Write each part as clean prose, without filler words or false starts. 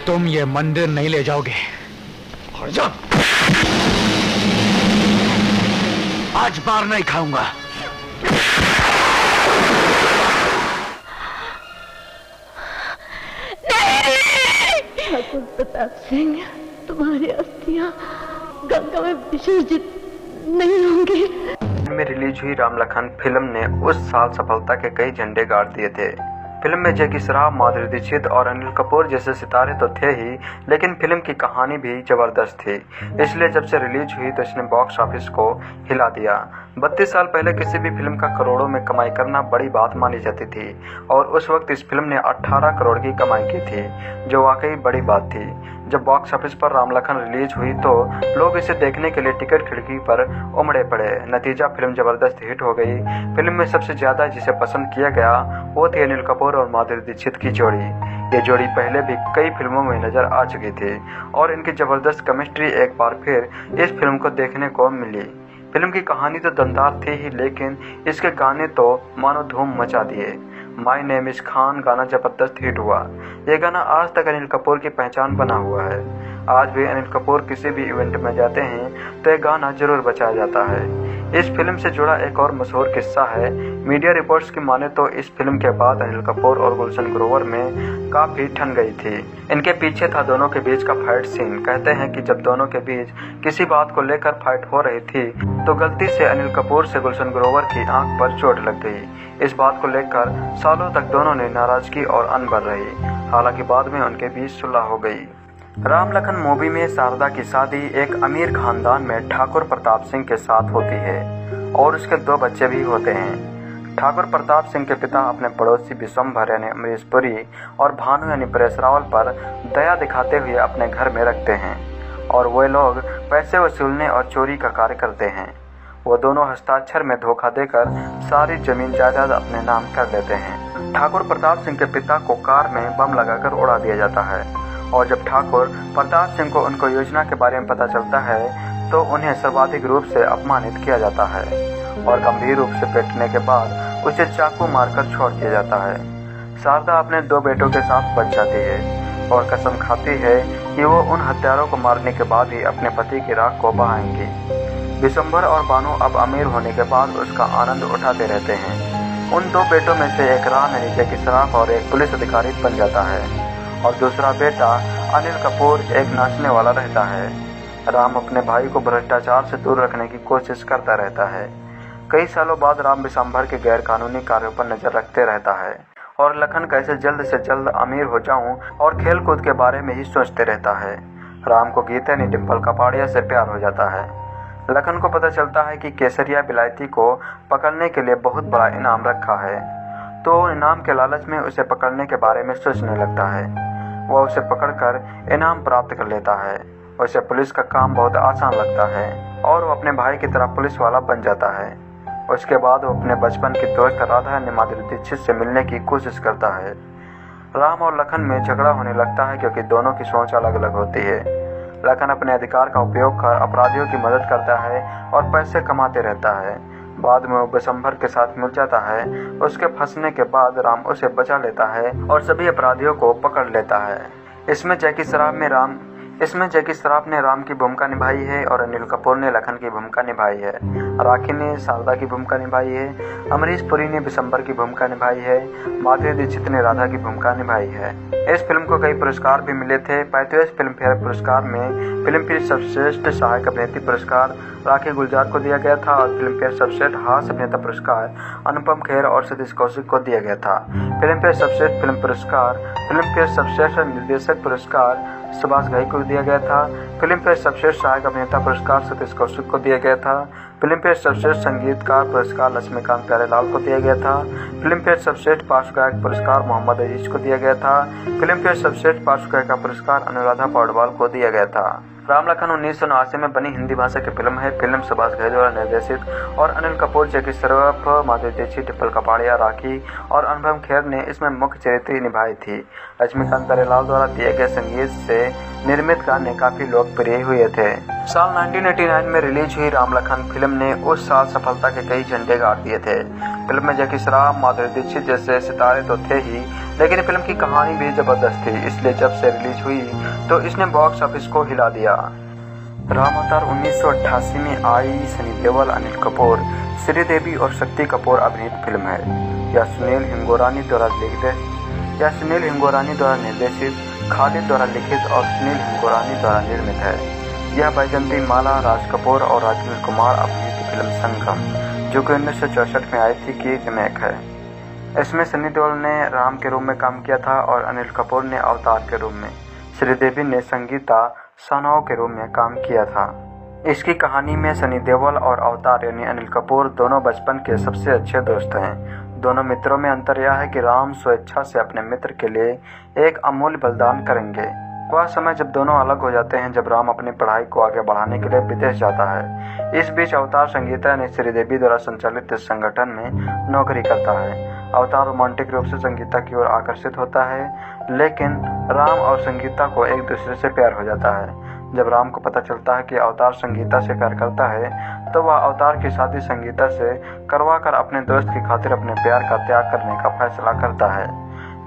तुम ये मंदिर नहीं ले जाओगे। और जा, आज मार नहीं खाऊंगा। ठाकुर प्रताप सिंह, तुम्हारी अस्थियां गंगा में विसर्जित नहीं होंगी। में रिलीज हुई राम लखन फिल्म ने उस साल सफलता के कई झंडे गाड़ दिए थे। फिल्म में जैकी श्रॉफ, माधुरी दीक्षित और अनिल कपूर जैसे सितारे तो थे ही, लेकिन फिल्म की कहानी भी जबरदस्त थी। इसलिए जब से रिलीज हुई तो इसने बॉक्स ऑफिस को हिला दिया। 32 साल पहले किसी भी फिल्म का करोड़ों में कमाई करना बड़ी बात मानी जाती थी और उस वक्त इस फिल्म ने 18 करोड़ की कमाई की थी, जो वाकई बड़ी बात थी। जब बॉक्स ऑफिस पर राम लखन रिलीज हुई तो लोग इसे देखने के लिए टिकट खिड़की पर उमड़े पड़े। नतीजा, फिल्म जबरदस्त हिट हो गई। फिल्म में सबसे ज्यादा जिसे पसंद किया गया वो थी अनिल कपूर और माधुरी दीक्षित की जोड़ी। ये जोड़ी पहले भी कई फिल्मों में नजर आ चुकी थी और इनकी जबरदस्त केमिस्ट्री एक बार फिर इस फिल्म को देखने को मिली। फिल्म की कहानी तो दमदार थी ही, लेकिन इसके गाने तो मानो धूम मचा दिए। माय नेम इज खान गाना जबरदस्त हिट हुआ। ये गाना आज तक अनिल कपूर की पहचान बना हुआ है। आज भी अनिल कपूर किसी भी इवेंट में जाते हैं तो ये गाना जरूर बजाया जाता है। इस फिल्म से जुड़ा एक और मशहूर किस्सा है। मीडिया रिपोर्ट्स की माने तो इस फिल्म के बाद अनिल कपूर और गुलशन ग्रोवर में काफी ठन गई थी। इनके पीछे था दोनों के बीच का फाइट सीन। कहते हैं कि जब दोनों के बीच किसी बात को लेकर फाइट हो रही थी तो गलती से अनिल कपूर से गुलशन ग्रोवर की आंख पर चोट लग गई। इस बात को लेकर सालों तक दोनों ने नाराजगी और अनबन रही। हालांकि बाद में उनके बीच सुलह हो गई। राम लखन मूवी में शारदा की शादी एक अमीर खानदान में ठाकुर प्रताप सिंह के साथ होती है और उसके 2 बच्चे भी होते हैं। ठाकुर प्रताप सिंह के पिता अपने पड़ोसी विशंभर यानी अमरीश पुरी और भानु यानी परेश रावल पर दया दिखाते हुए अपने घर में रखते हैं और वे लोग पैसे वसूलने और चोरी का कार्य करते हैं। वो दोनों हस्ताक्षर में धोखा देकर सारी जमीन जायदाद अपने नाम कर लेते हैं। ठाकुर प्रताप सिंह के पिता को कार में बम लगाकर उड़ा दिया जाता है और जब ठाकुर प्रताप सिंह को उनको योजना के बारे में पता चलता है तो उन्हें सर्वाधिक रूप से अपमानित किया जाता है और गंभीर रूप से पीटने के बाद उसे चाकू मारकर छोड़ दिया जाता है। शारदा अपने 2 बेटों के साथ बच जाती है और कसम खाती है कि वो उन हत्यारों को मारने के बाद ही अपने पति की राख को बहाएंगी। विशंभर और भानु अब अमीर होने के बाद उसका आनंद उठाते रहते हैं। उन 2 बेटों में से एक राम यानी जैकी श्रॉफ और एक पुलिस अधिकारी बन जाता है और दूसरा बेटा अनिल कपूर एक नाचने वाला रहता है। राम अपने भाई को भ्रष्टाचार से दूर रखने की कोशिश करता रहता है। कई सालों बाद राम विशंभर के गैर कानूनी कार्यों पर नजर रखते रहता है और लखन कैसे जल्द से जल्द अमीर हो जाऊं और खेल कूद के बारे में ही सोचते रहता है। राम को गीता यानी डिम्पल कपाड़िया से प्यार हो जाता है। लखन को पता चलता है कि केसरिया बिलायती को पकड़ने के लिए बहुत बड़ा इनाम रखा है, तो इनाम के लालच में उसे पकड़ने के बारे में सोचने लगता है। वह उसे पकड़कर इनाम प्राप्त कर लेता है। उसे पुलिस का काम बहुत आसान लगता है और वो अपने भाई की तरह पुलिस वाला बन जाता है। उसके बाद वो अपने बचपन की दोस्त राधा यानी माधुरी दीक्षित से मिलने की कोशिश करता है। राम और लखन में झगड़ा होने लगता है क्योंकि दोनों की सोच अलग अलग होती है। लखन अपने अधिकार का उपयोग कर अपराधियों की मदद करता है और पैसे कमाते रहता है। बाद में वो विशंभर के साथ मिल जाता है। उसके फंसने के बाद राम उसे बचा लेता है और सभी अपराधियों को पकड़ लेता है। इसमें जैकी श्रॉफ ने राम की भूमिका निभाई है और अनिल कपूर ने लखन की भूमिका निभाई है। राखी ने शारदा की भूमिका निभाई है। अमरीश पुरी ने विशंभर की भूमिका निभाई है। माधुरी दीक्षित ने राधा की भूमिका निभाई है। इस फिल्म को कई पुरस्कार भी मिले थे। 35वें फिल्म फेयर पुरस्कार में फिल्म फेयर सर्वश्रेष्ठ सहायक अभिनेत्री पुरस्कार राखी गुलजार को दिया गया था और फिल्म फेयर सर्वश्रेष्ठ हास्य अभिनेता पुरस्कार अनुपम खेर और सतीश कौशिक को दिया गया था। फिल्म फेयर सर्वश्रेष्ठ फिल्म पुरस्कार, फिल्म फेयर सर्वश्रेष्ठ निर्देशक पुरस्कार सुभाष घई को दिया गया था। फिल्म फेयर सर्वश्रेष्ठ सहायक अभिनेता पुरस्कार सतीश कौशिक को दिया गया था। फिल्म फेयर सर्वश्रेष्ठ संगीतकार पुरस्कार लक्ष्मीकांत प्यारेलाल को दिया गया था। फिल्म फेयर सर्वश्रेष्ठ पार्श्व गायक पुरस्कार मोहम्मद अजीज को दिया गया था। फिल्म फेयर सर्वश्रेष्ठ पार्श्व गायिका पुरस्कार अनुराधा पौडवाल को दिया गया था। राम लखन 1979 में बनी हिंदी भाषा की फिल्म है। फिल्म सुभाष घई द्वारा निर्देशित और अनिल कपूर, जैकी श्रॉफ, माधुरी दीक्षित, डिम्पल कपाड़िया, राखी और अनुपम खेर ने इसमें मुख्य चरित्र निभाई थी। लक्ष्मीकांत प्यारेलाल द्वारा दिए गए संगीत से निर्मित गाने काफी लोकप्रिय हुए थे। साल 1989 में रिलीज हुई राम लखन फिल्म ने उस साल सफलता के कई झंडे गाड़ दिए थे। फिल्म में जैकी श्रॉफ, माधुरी दीक्षित जैसे सितारे तो थे ही, लेकिन फिल्म की कहानी भी जबरदस्त थी, इसलिए जब से रिलीज हुई तो इसने बॉक्स ऑफिस को हिला दिया। राम अवतार 1988 में आई सनी देओल, अनिल कपूर, श्रीदेवी और शक्ति कपूर अभिनीत फिल्म है। यह सुनील हिंगोरानी द्वारा निर्देशित, खालिद द्वारा लिखित और सुनील हिंगोरानी द्वारा निर्मित है। यह बैजंती माला, राज कपूर और राजवीर कुमार अभिनीत फिल्म संगम, जो कि 1964 में आई थी, की रीमेक है। इसमें सनी देओल ने राम के रूप में काम किया था और अनिल कपूर ने अवतार के रूप में, श्रीदेवी ने संगीता सानोव के रूप में काम किया था। इसकी कहानी में सनी देओल और अवतार यानी अनिल कपूर दोनों बचपन के सबसे अच्छे दोस्त हैं। दोनों मित्रों में अंतर यह है कि राम स्वेच्छा से अपने मित्र के लिए एक अमूल्य बलिदान करेंगे। वह समय जब दोनों अलग हो जाते हैं जब राम अपनी पढ़ाई को आगे बढ़ाने के लिए विदेश जाता है। इस बीच अवतार संगीता यानी श्रीदेवी द्वारा संचालित इस संगठन में नौकरी करता है। अवतार रोमांटिक रूप से संगीता की ओर आकर्षित होता है, लेकिन राम और संगीता को एक दूसरे से प्यार हो जाता है। जब राम को पता चलता है कि अवतार संगीता से प्यार करता है तो वह अवतार की शादी संगीता से करवाकर अपने दोस्त की खातिर अपने प्यार का त्याग करने का फैसला करता है।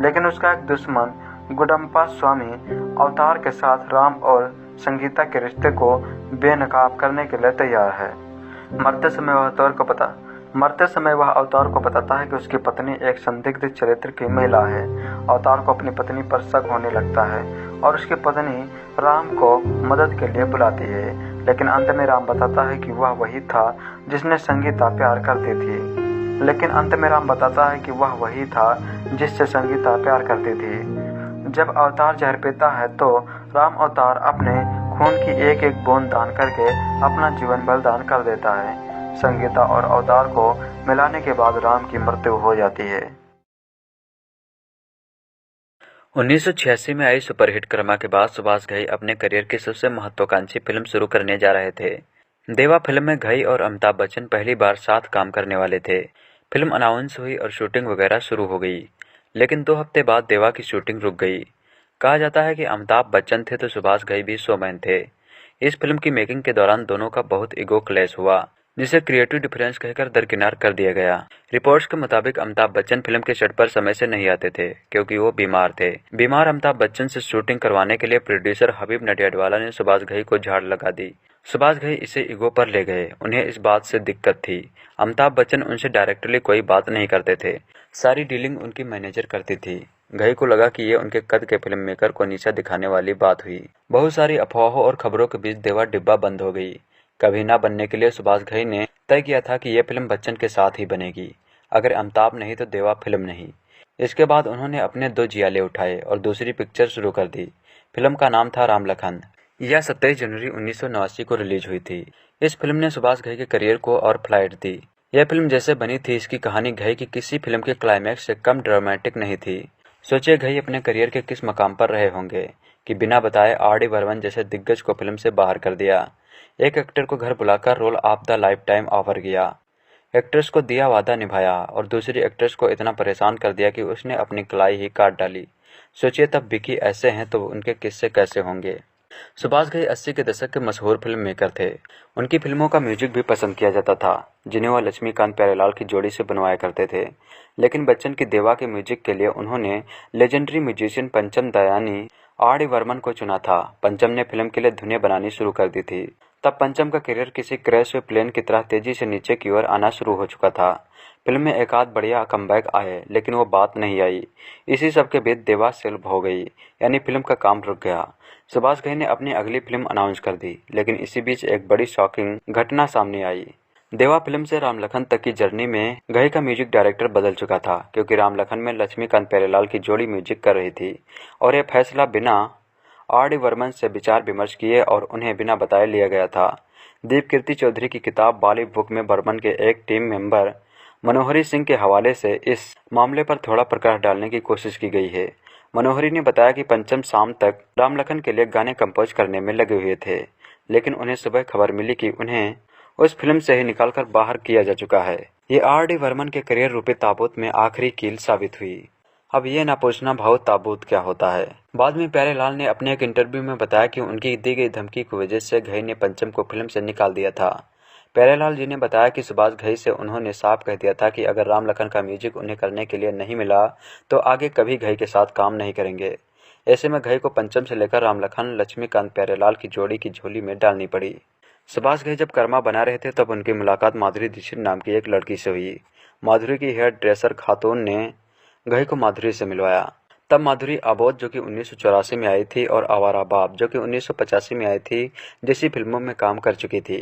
लेकिन उसका एक दुश्मन गुडम्पा स्वामी अवतार के साथ राम और संगीता के रिश्ते को बेनकाब करने के लिए तैयार है। मरते समय वह अवतार को बताता है कि उसकी पत्नी एक संदिग्ध चरित्र की महिला है। अवतार को अपनी पत्नी पर शक होने लगता है और उसकी पत्नी राम को मदद के लिए बुलाती है, लेकिन अंत में राम बताता है कि वह वही था जिससे संगीता प्यार करती थी। जब अवतार जहर पीता है तो राम अवतार अपने खून की एक एक बूंद दान करके अपना जीवन बलिदान कर देता है। संगीता और अवतार को मिलाने के बाद राम की मृत्यु हो जाती है। 1986 में आई सुपरहिट कर्मा के बाद सुभाष घई अपने करियर की सबसे महत्वाकांक्षी फिल्म शुरू करने जा रहे थे। देवा फिल्म में घई और अमिताभ बच्चन पहली बार साथ काम करने वाले थे। फिल्म अनाउंस हुई और शूटिंग वगैरह शुरू हो गई, लेकिन 2 हफ्ते बाद देवा की शूटिंग रुक गई। कहा जाता है कि अमिताभ बच्चन थे तो सुभाष घई भी शोमैन थे। इस फिल्म की मेकिंग के दौरान दोनों का बहुत ईगो क्लैश हुआ, जिसे क्रिएटिव डिफरेंस कहकर दरकिनार कर दिया गया। रिपोर्ट्स के मुताबिक अमिताभ बच्चन फिल्म के सेट पर समय से नहीं आते थे क्योंकि वो बीमार थे। बीमार अमिताभ बच्चन से शूटिंग करवाने के लिए प्रोड्यूसर हबीब नडियाडवाला ने सुभाष घई को झाड़ लगा दी। सुभाष घई इसे ईगो पर ले गए। उन्हें इस बात से दिक्कत थी। अमिताभ बच्चन उनसे डायरेक्टली कोई बात नहीं करते थे, सारी डीलिंग उनकी मैनेजर करती थी। घई को लगा कि ये उनके कद के फिल्म मेकर को नीचा दिखाने वाली बात हुई। बहुत सारी अफवाहों और खबरों के बीच देवा डिब्बा बंद हो गई। कभी ना बनने के लिए सुभाष घई ने तय किया था कि यह फिल्म बच्चन के साथ ही बनेगी, अगर अमिताभ नहीं तो देवा फिल्म नहीं। इसके बाद उन्होंने अपने 2 जियाले उठाए और दूसरी पिक्चर शुरू कर दी। फिल्म का नाम था राम लखन। यह 27 जनवरी 1989 को रिलीज हुई थी। इस फिल्म ने सुभाष घई के करियर को और फ्लाइट दी। यह फिल्म जैसे बनी थी, इसकी कहानी घई की किसी फिल्म के क्लाइमैक्स से कम ड्रामेटिक नहीं थी। सोचिए घई अपने करियर के किस मकाम पर रहे होंगे कि बिना बताए आर डी बर्मन जैसे दिग्गज को फिल्म से बाहर कर दिया। एक एक्टर को घर बुलाकर role of the life time offer किया। एक्ट्रेस को दिया वादा निभाया और दूसरी एक्ट्रेस को इतना परेशान कर दिया कि उसने अपनी कलाई ही काट डाली। सोचिए तब विकी ऐसे हैं तो उनके किस्से कैसे होंगे। सुभाष घई 80 के दशक के मशहूर फिल्म मेकर थे। उनकी फिल्मों का म्यूजिक भी पसंद किया जाता था, जिन्हें वह लक्ष्मीकांत प्यारेलाल की जोड़ी से बनवाया करते थे। लेकिन बच्चन की देवा के म्यूजिक के लिए उन्होंने लेजेंडरी म्यूजिशियन पंचम दयानी आर डी बर्मन को चुना था। पंचम ने फिल्म के लिए धुनें बनानी शुरू कर दी थी। तब पंचम का करियर किसी क्रैश हुए प्लेन की तरह तेजी से नीचे की ओर आना शुरू हो चुका था। फिल्म में एक आध बढ़िया कमबैक आए, लेकिन वो बात नहीं आई। इसी सब के बीच देवा सेल्फ हो गई, यानी फिल्म का काम रुक गया। सुभाष घई ने अपनी अगली फिल्म अनाउंस कर दी, लेकिन इसी बीच एक बड़ी शॉकिंग घटना सामने आई। देवा फिल्म से राम लखन तक की जर्नी में घई का म्यूजिक डायरेक्टर बदल चुका था, क्योंकि राम लखन में लक्ष्मीकांत प्यारेलाल की जोड़ी म्यूजिक कर रही थी और यह फैसला बिना आर डी बर्मन से विचार विमर्श किए और उन्हें बिना बताए लिया गया था। दीपकीर्ति चौधरी की किताब बाली बुक में बर्मन के एक टीम मेंबर मनोहरी सिंह के हवाले से इस मामले पर थोड़ा प्रकाश डालने की कोशिश की गई है। मनोहरी ने बताया कि पंचम शाम तक राम लखन के लिए गाने कंपोज करने में लगे हुए थे, लेकिन उन्हें सुबह खबर मिली कि उन्हें उस फिल्म से ही निकालकर बाहर किया जा चुका है। ये आर डी बर्मन के करियर रूपी ताबूत में आखिरी कील साबित हुई। अब ये ना पूछना भाव ताबूत क्या होता है। बाद में प्यारेलाल ने अपने एक इंटरव्यू में बताया कि उनकी दी गई धमकी की वजह से घई ने पंचम को फिल्म से निकाल दिया था। प्यारेलाल जी ने बताया कि सुभाष घई से उन्होंने साफ कह दिया था कि अगर राम लखन का म्यूजिक उन्हें करने के लिए नहीं मिला तो आगे कभी घई के साथ काम नहीं करेंगे। ऐसे में घई को पंचम से लेकर राम लखन लक्ष्मीकांत प्यारेलाल की जोड़ी की झोली में डालनी पड़ी। सुभाष घई जब कर्मा बना रहे थे तब उनकी मुलाकात माधुरी दीक्षित नाम की एक लड़की से हुई। माधुरी की हेयर ड्रेसर खातून ने घई को माधुरी से मिलवाया। तब माधुरी अबोध जो कि 1984 में आई थी और आवारा बाप जो कि 1985 में आई थी जैसी फिल्मों में काम कर चुकी थी।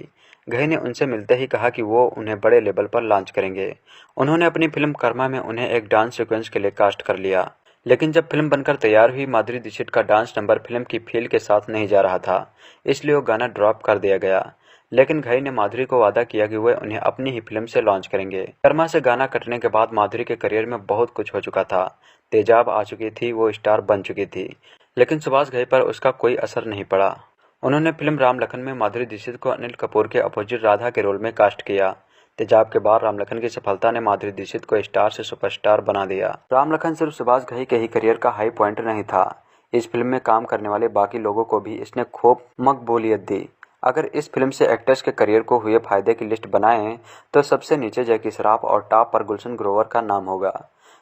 घई ने उनसे मिलते ही कहा कि वो उन्हें बड़े लेवल पर लॉन्च करेंगे। उन्होंने अपनी फिल्म कर्मा में उन्हें एक डांस सीक्वेंस के लिए कास्ट कर लिया। लेकिन जब फिल्म बनकर तैयार हुई माधुरी दीक्षित का डांस नंबर फिल्म की फील के साथ नहीं जा रहा था, इसलिए वो गाना ड्रॉप कर दिया गया। लेकिन घई ने माधुरी को वादा किया कि वह उन्हें अपनी ही फिल्म से लॉन्च करेंगे। कर्मा से गाना कटने के बाद माधुरी के करियर में बहुत कुछ हो चुका था। तेजाब आ चुकी थी, वो स्टार बन चुकी थी, लेकिन सुभाष घई पर उसका कोई असर नहीं पड़ा। उन्होंने फिल्म राम लखन में माधुरी दीक्षित को अनिल कपूर के अपोजिट राधा के रोल में कास्ट किया। तेजाब के बाद राम लखन की सफलता ने माधुरी दीक्षित को स्टार से सुपरस्टार बना दिया। राम लखन सिर्फ सुभाष घई के ही करियर का हाई पॉइंट नहीं था, इस फिल्म में काम करने वाले बाकी लोगों को भी इसने खूब मकबूलियत दी। अगर इस फिल्म से एक्टर्स के करियर को हुए फायदे की लिस्ट बनाएं तो सबसे नीचे जैकी श्रॉफ और टॉप पर गुलशन ग्रोवर का नाम होगा।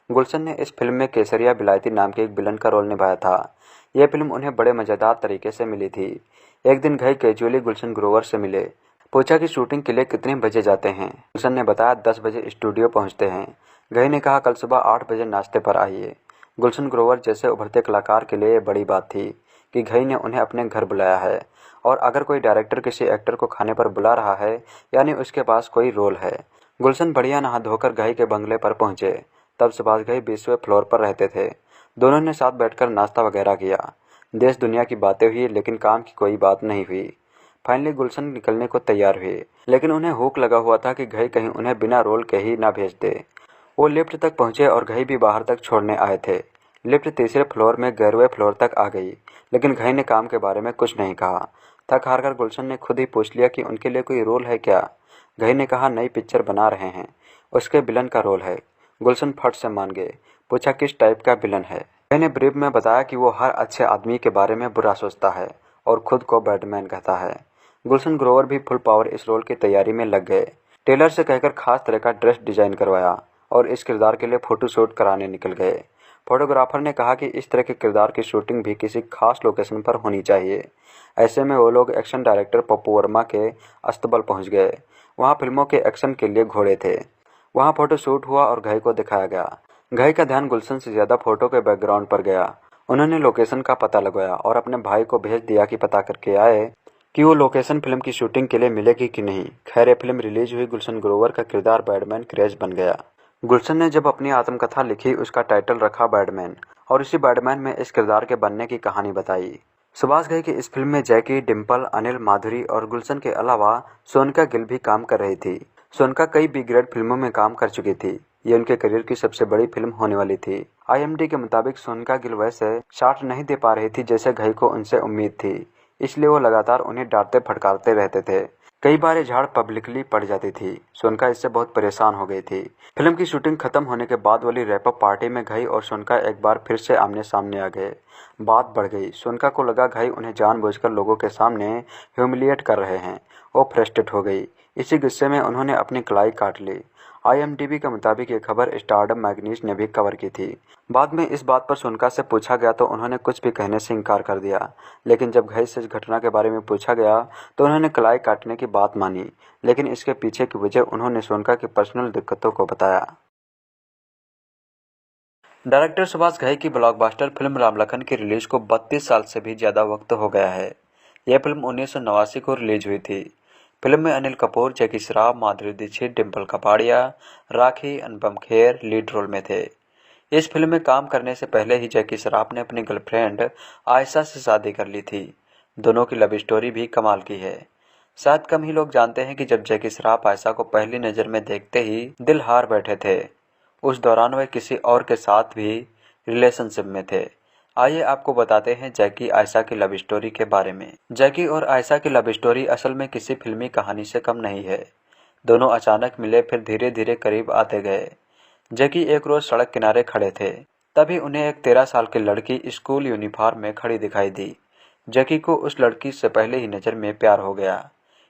गुलशन ने इस फिल्म में केसरिया बिलायती नाम के एक विलन का रोल निभाया था। यह फिल्म उन्हें बड़े मजेदार तरीके से मिली थी। एक दिन घई कैजुअली गुलशन ग्रोवर से मिले, पूछा कि शूटिंग के लिए कितने बजे जाते हैं। गुलशन ने बताया 10 बजे स्टूडियो पहुंचते हैं। घई ने कहा कल सुबह 8 बजे नाश्ते पर आइए। गुलशन ग्रोवर जैसे उभरते कलाकार के लिए बड़ी बात थी कि घई ने उन्हें अपने घर बुलाया है, और अगर कोई डायरेक्टर किसी एक्टर को खाने पर बुला रहा है यानी उसके पास कोई रोल है। गुलशन बढ़िया नहा धोकर घई के बंगले पर पहुंचे। तब सुभाष घई 20वें फ्लोर पर रहते थे। दोनों ने साथ बैठकर नाश्ता वगैरह किया। देश दुनिया की बातें हुई, लेकिन काम की कोई बात नहीं हुई। फाइनली गुलशन निकलने को तैयार हुए, लेकिन उन्हें हुक लगा हुआ था कि घई कहीं उन्हें बिना रोल के ही ना भेज दे। वो लिफ्ट तक पहुंचे और घई भी बाहर तक छोड़ने आए थे। लिफ्ट तीसरे फ्लोर में 11वें फ्लोर तक आ गई, लेकिन घई ने काम के बारे में कुछ नहीं कहा। थक हार कर गुलशन ने खुद ही पूछ लिया कि उनके लिए कोई रोल है क्या। घई ने कहा नई पिक्चर बना रहे हैं, उसके विलन का रोल है। गुलशन फट से मान गए। पूछा किस टाइप का विलन है। घई ने ब्रीफ में बताया कि वो हर अच्छे आदमी के बारे में बुरा सोचता है और खुद को बैटमैन कहता है। गुलशन ग्रोवर भी फुल पावर इस रोल की तैयारी में लग गए। टेलर से कहकर खास तरह का ड्रेस डिजाइन करवाया और इस किरदार के लिए फोटोशूट कराने निकल गए। फोटोग्राफर ने कहा कि इस तरह के किरदार की शूटिंग भी किसी खास लोकेशन पर होनी चाहिए। ऐसे में वो लोग एक्शन डायरेक्टर पप्पू वर्मा के अस्तबल पहुंच गए। वहां फिल्मों के एक्शन के लिए घोड़े थे। वहां फोटोशूट हुआ और घई को दिखाया गया। घई का ध्यान गुलशन से ज्यादा फोटो के बैकग्राउंड पर गया। उन्होंने लोकेशन का पता लगाया और अपने भाई को भेज दिया कि पता करके आए कि वो लोकेशन फिल्म की शूटिंग के लिए मिलेगी कि नहीं। खैर फिल्म रिलीज हुई। गुलशन ग्रोवर का किरदार बैटमैन क्रेज बन गया। गुलशन ने जब अपनी आत्मकथा लिखी उसका टाइटल रखा बैटमैन, और इसी बैटमैन में इस किरदार के बनने की कहानी बताई। सुभाष घई की इस फिल्म में जैकी, डिम्पल, अनिल, माधुरी और गुलशन के अलावा सोनका गिल भी काम कर रही थी। सोनका कई बी ग्रेड फिल्मों में काम कर चुकी थी। ये उनके करियर की सबसे बड़ी फिल्म होने वाली थी। IMDb के मुताबिक सोनका गिल वैसे शॉट नहीं दे पा रही थी जैसे घई को उनसे उम्मीद थी, इसलिए वो लगातार उन्हें डांटते फटकारते रहते थे। कई बार ये झाड़ पब्लिकली पड़ जाती थी। सोनका इससे बहुत परेशान हो गई थी। फिल्म की शूटिंग खत्म होने के बाद वाली रैपअप पार्टी में घई और सोनका एक बार फिर से आमने सामने आ गए। बात बढ़ गई। सोनका को लगा घई उन्हें जानबूझकर लोगों के सामने ह्यूमिलिएट कर रहे हैं। वो फ्रस्ट्रेट हो गई। इसी गुस्से में उन्होंने अपनी कलाई काट ली। IMDb के मुताबिक ये खबर स्टारडम मैगजीन ने भी कवर की थी। बाद में इस बात पर सोनका से पूछा गया तो उन्होंने कुछ भी कहने से इनकार कर दिया, लेकिन जब घई से इस घटना के बारे में पूछा गया तो उन्होंने कलाई काटने की बात मानी, लेकिन इसके पीछे की वजह उन्होंने सोनका की पर्सनल दिक्कतों को बताया। डायरेक्टर सुभाष घई की ब्लॉकबस्टर फिल्म राम लखन की रिलीज को 32 साल से भी ज्यादा वक्त हो गया है। यह फिल्म 1989 को रिलीज हुई थी। फिल्म में अनिल कपूर, जैकी श्रॉफ, माधुरी दीक्षित, डिम्पल कपाड़िया, राखी, अनुपम खेर लीड रोल में थे। इस फिल्म में काम करने से पहले ही जैकी श्रॉफ ने अपनी गर्लफ्रेंड आयशा से शादी कर ली थी। दोनों की लव स्टोरी भी कमाल की है। शायद कम ही लोग जानते हैं कि जब जैकी श्रॉफ आयशा को पहली नज़र में देखते ही दिल हार बैठे थे, उस दौरान वे किसी और के साथ भी रिलेशनशिप में थे। आइए आपको बताते हैं जैकी आयशा की लव स्टोरी के बारे में। जैकी और आयशा की लव स्टोरी असल में किसी फिल्मी कहानी से कम नहीं है। दोनों अचानक मिले, फिर धीरे धीरे करीब आते गए। जैकी एक रोज सड़क किनारे खड़े थे, तभी उन्हें एक 13 साल की लड़की स्कूल यूनिफॉर्म में खड़ी दिखाई दी। जैकी को उस लड़की से पहले ही नज़र में प्यार हो गया।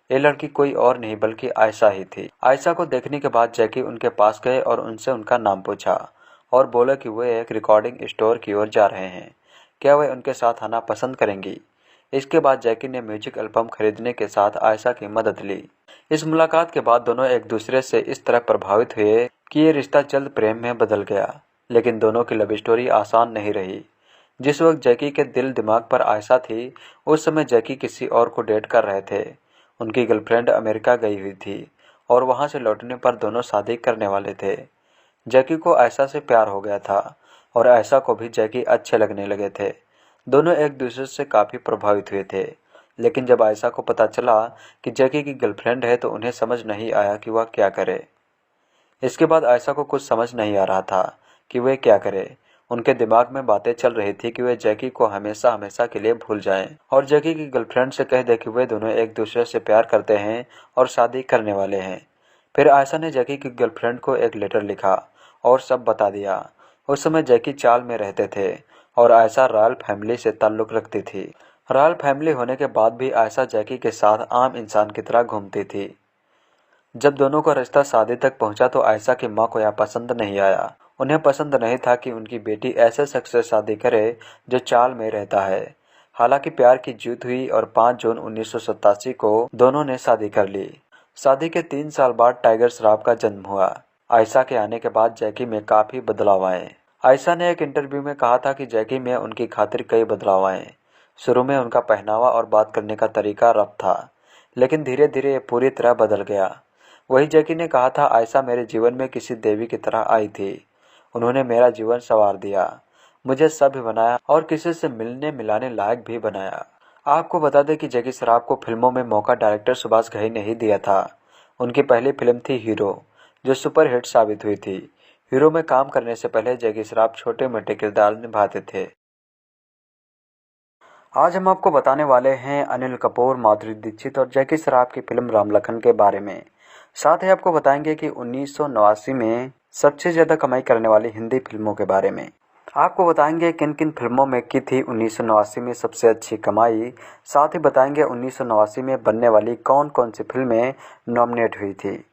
ये लड़की कोई और नहीं बल्कि आयशा ही थी। आयशा को देखने के बाद जैकी उनके पास गए और उनसे उनका नाम पूछा और बोला कि वे एक रिकॉर्डिंग स्टोर की ओर जा रहे हैं, क्या वे उनके साथ आना पसंद करेंगी। इसके बाद जैकी ने म्यूजिक एल्बम खरीदने के साथ आयशा की मदद ली। इस मुलाकात के बाद दोनों एक दूसरे से इस तरह प्रभावित हुए कि ये रिश्ता जल्द प्रेम में बदल गया। लेकिन दोनों की लव स्टोरी आसान नहीं रही। जिस वक्त जैकी के दिल दिमाग पर आयशा थी, उस समय जैकी किसी और को डेट कर रहे थे। उनकी गर्लफ्रेंड अमेरिका गई हुई थी और वहां से लौटने पर दोनों शादी करने वाले थे। जैकी को आयशा से प्यार हो गया था और आयशा को भी जैकी अच्छे लगने लगे थे। दोनों एक दूसरे से काफ़ी प्रभावित हुए थे। लेकिन जब आयशा को पता चला कि जैकी की गर्लफ्रेंड है तो उन्हें समझ नहीं आया कि वह क्या करे। इसके बाद आयशा को कुछ समझ नहीं आ रहा था कि वे क्या करे। उनके दिमाग में बातें चल रही थी कि वे जैकी को हमेशा हमेशा के लिए भूल जाएं और जैकी की गर्लफ्रेंड से कह दे कि वे दोनों एक दूसरे से प्यार करते हैं और शादी करने वाले हैं। फिर आयशा ने जैकी की गर्लफ्रेंड को एक लेटर लिखा और सब बता दिया। उस समय जैकी चाल में रहते थे और आयशा रॉयल फैमिली से ताल्लुक़ रखती थी। रॉयल फैमिली होने के बाद भी आयशा जैकी के साथ आम इंसान की तरह घूमती थी। जब दोनों का रिश्ता शादी तक पहुंचा तो आयशा की मां को यह पसंद नहीं आया। उन्हें पसंद नहीं था कि उनकी बेटी ऐसे शख्स से शादी करे जो चाल में रहता है। हालांकि प्यार की जीत हुई और 5 जून 1987 को दोनों ने शादी कर ली। शादी के 3 साल बाद टाइगर श्रॉफ का जन्म हुआ। आयशा के आने के बाद जैकी में काफ़ी बदलाव आए। आयशा ने एक इंटरव्यू में कहा था कि जैकी में उनकी खातिर कई बदलाव आए। शुरू में उनका पहनावा और बात करने का तरीका रफ था, लेकिन धीरे धीरे ये पूरी तरह बदल गया। वही जैकी ने कहा था, आयशा मेरे जीवन में किसी देवी की तरह आई थी। उन्होंने मेरा जीवन संवार दिया, मुझे सभ्य बनाया और किसी से मिलने मिलाने लायक भी बनाया। आपको बता दें कि जैकी श्रॉफ को फिल्मों में मौका डायरेक्टर सुभाष घई ने ही दिया था। उनकी पहली फिल्म थी हीरो, जो सुपरहिट साबित हुई थी। हीरो में काम करने से पहले जैकी श्रॉफ छोटे मोटे किरदार निभाते थे। आज हम आपको बताने वाले हैं अनिल कपूर, माधुरी दीक्षित और जैकी श्रॉफ की फिल्म राम लखन के बारे में। साथ ही आपको बताएंगे कि 1989 में सबसे ज़्यादा कमाई करने वाली हिंदी फिल्मों के बारे में। आपको बताएंगे किन किन फिल्मों में की थी 1989 में सबसे अच्छी कमाई। साथ ही बताएंगे 1989 में बनने वाली कौन कौन सी फिल्में नॉमिनेट हुई थी।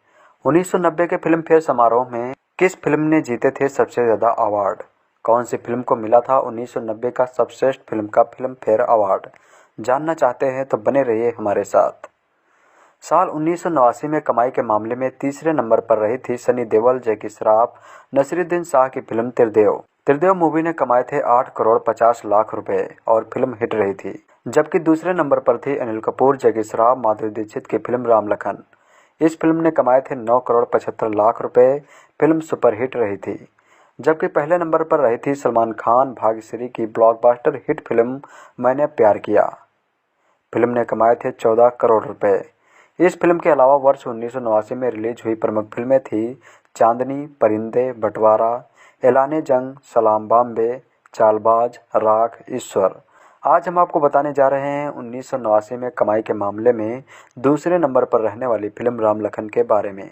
1990 के फिल्म फेयर समारोह में किस फिल्म ने जीते थे सबसे ज़्यादा अवार्ड। कौन सी फिल्म को मिला था 1990 का सर्वश्रेष्ठ फिल्म का फिल्म फेयर अवार्ड। जानना चाहते हैं तो बने रहिए हमारे साथ। साल 1989 में कमाई के मामले में तीसरे नंबर पर रही थी सनी देओल, जैकी श्रॉफ, नसीरुद्दीन शाह की फिल्म त्रिदेव। त्रिदेव मूवी ने कमाए थे 8 करोड़ 50 लाख रुपए और फिल्म हिट रही थी। जबकि दूसरे नंबर पर थी अनिल कपूर, जैकी श्रॉफ, माधुरी दीक्षित की फिल्म राम लखन। इस फिल्म ने कमाए थे 9 करोड़ 75 लाख रुपए। फिल्म सुपरहिट रही थी। जबकि पहले नंबर पर रही थी सलमान खान, भाग्यश्री की ब्लॉकबस्टर हिट फिल्म मैंने प्यार किया। फिल्म ने कमाए थे 14 करोड़ रुपए। इस फिल्म के अलावा वर्ष 1989 में रिलीज हुई प्रमुख फिल्में थी चांदनी, परिंदे, बंटवारा, ऐलाने जंग, सलाम बॉम्बे, चालबाज, राख, ईश्वर। आज हम आपको बताने जा रहे हैं 1989 में कमाई के मामले में दूसरे नंबर पर रहने वाली फिल्म राम लखन के बारे में।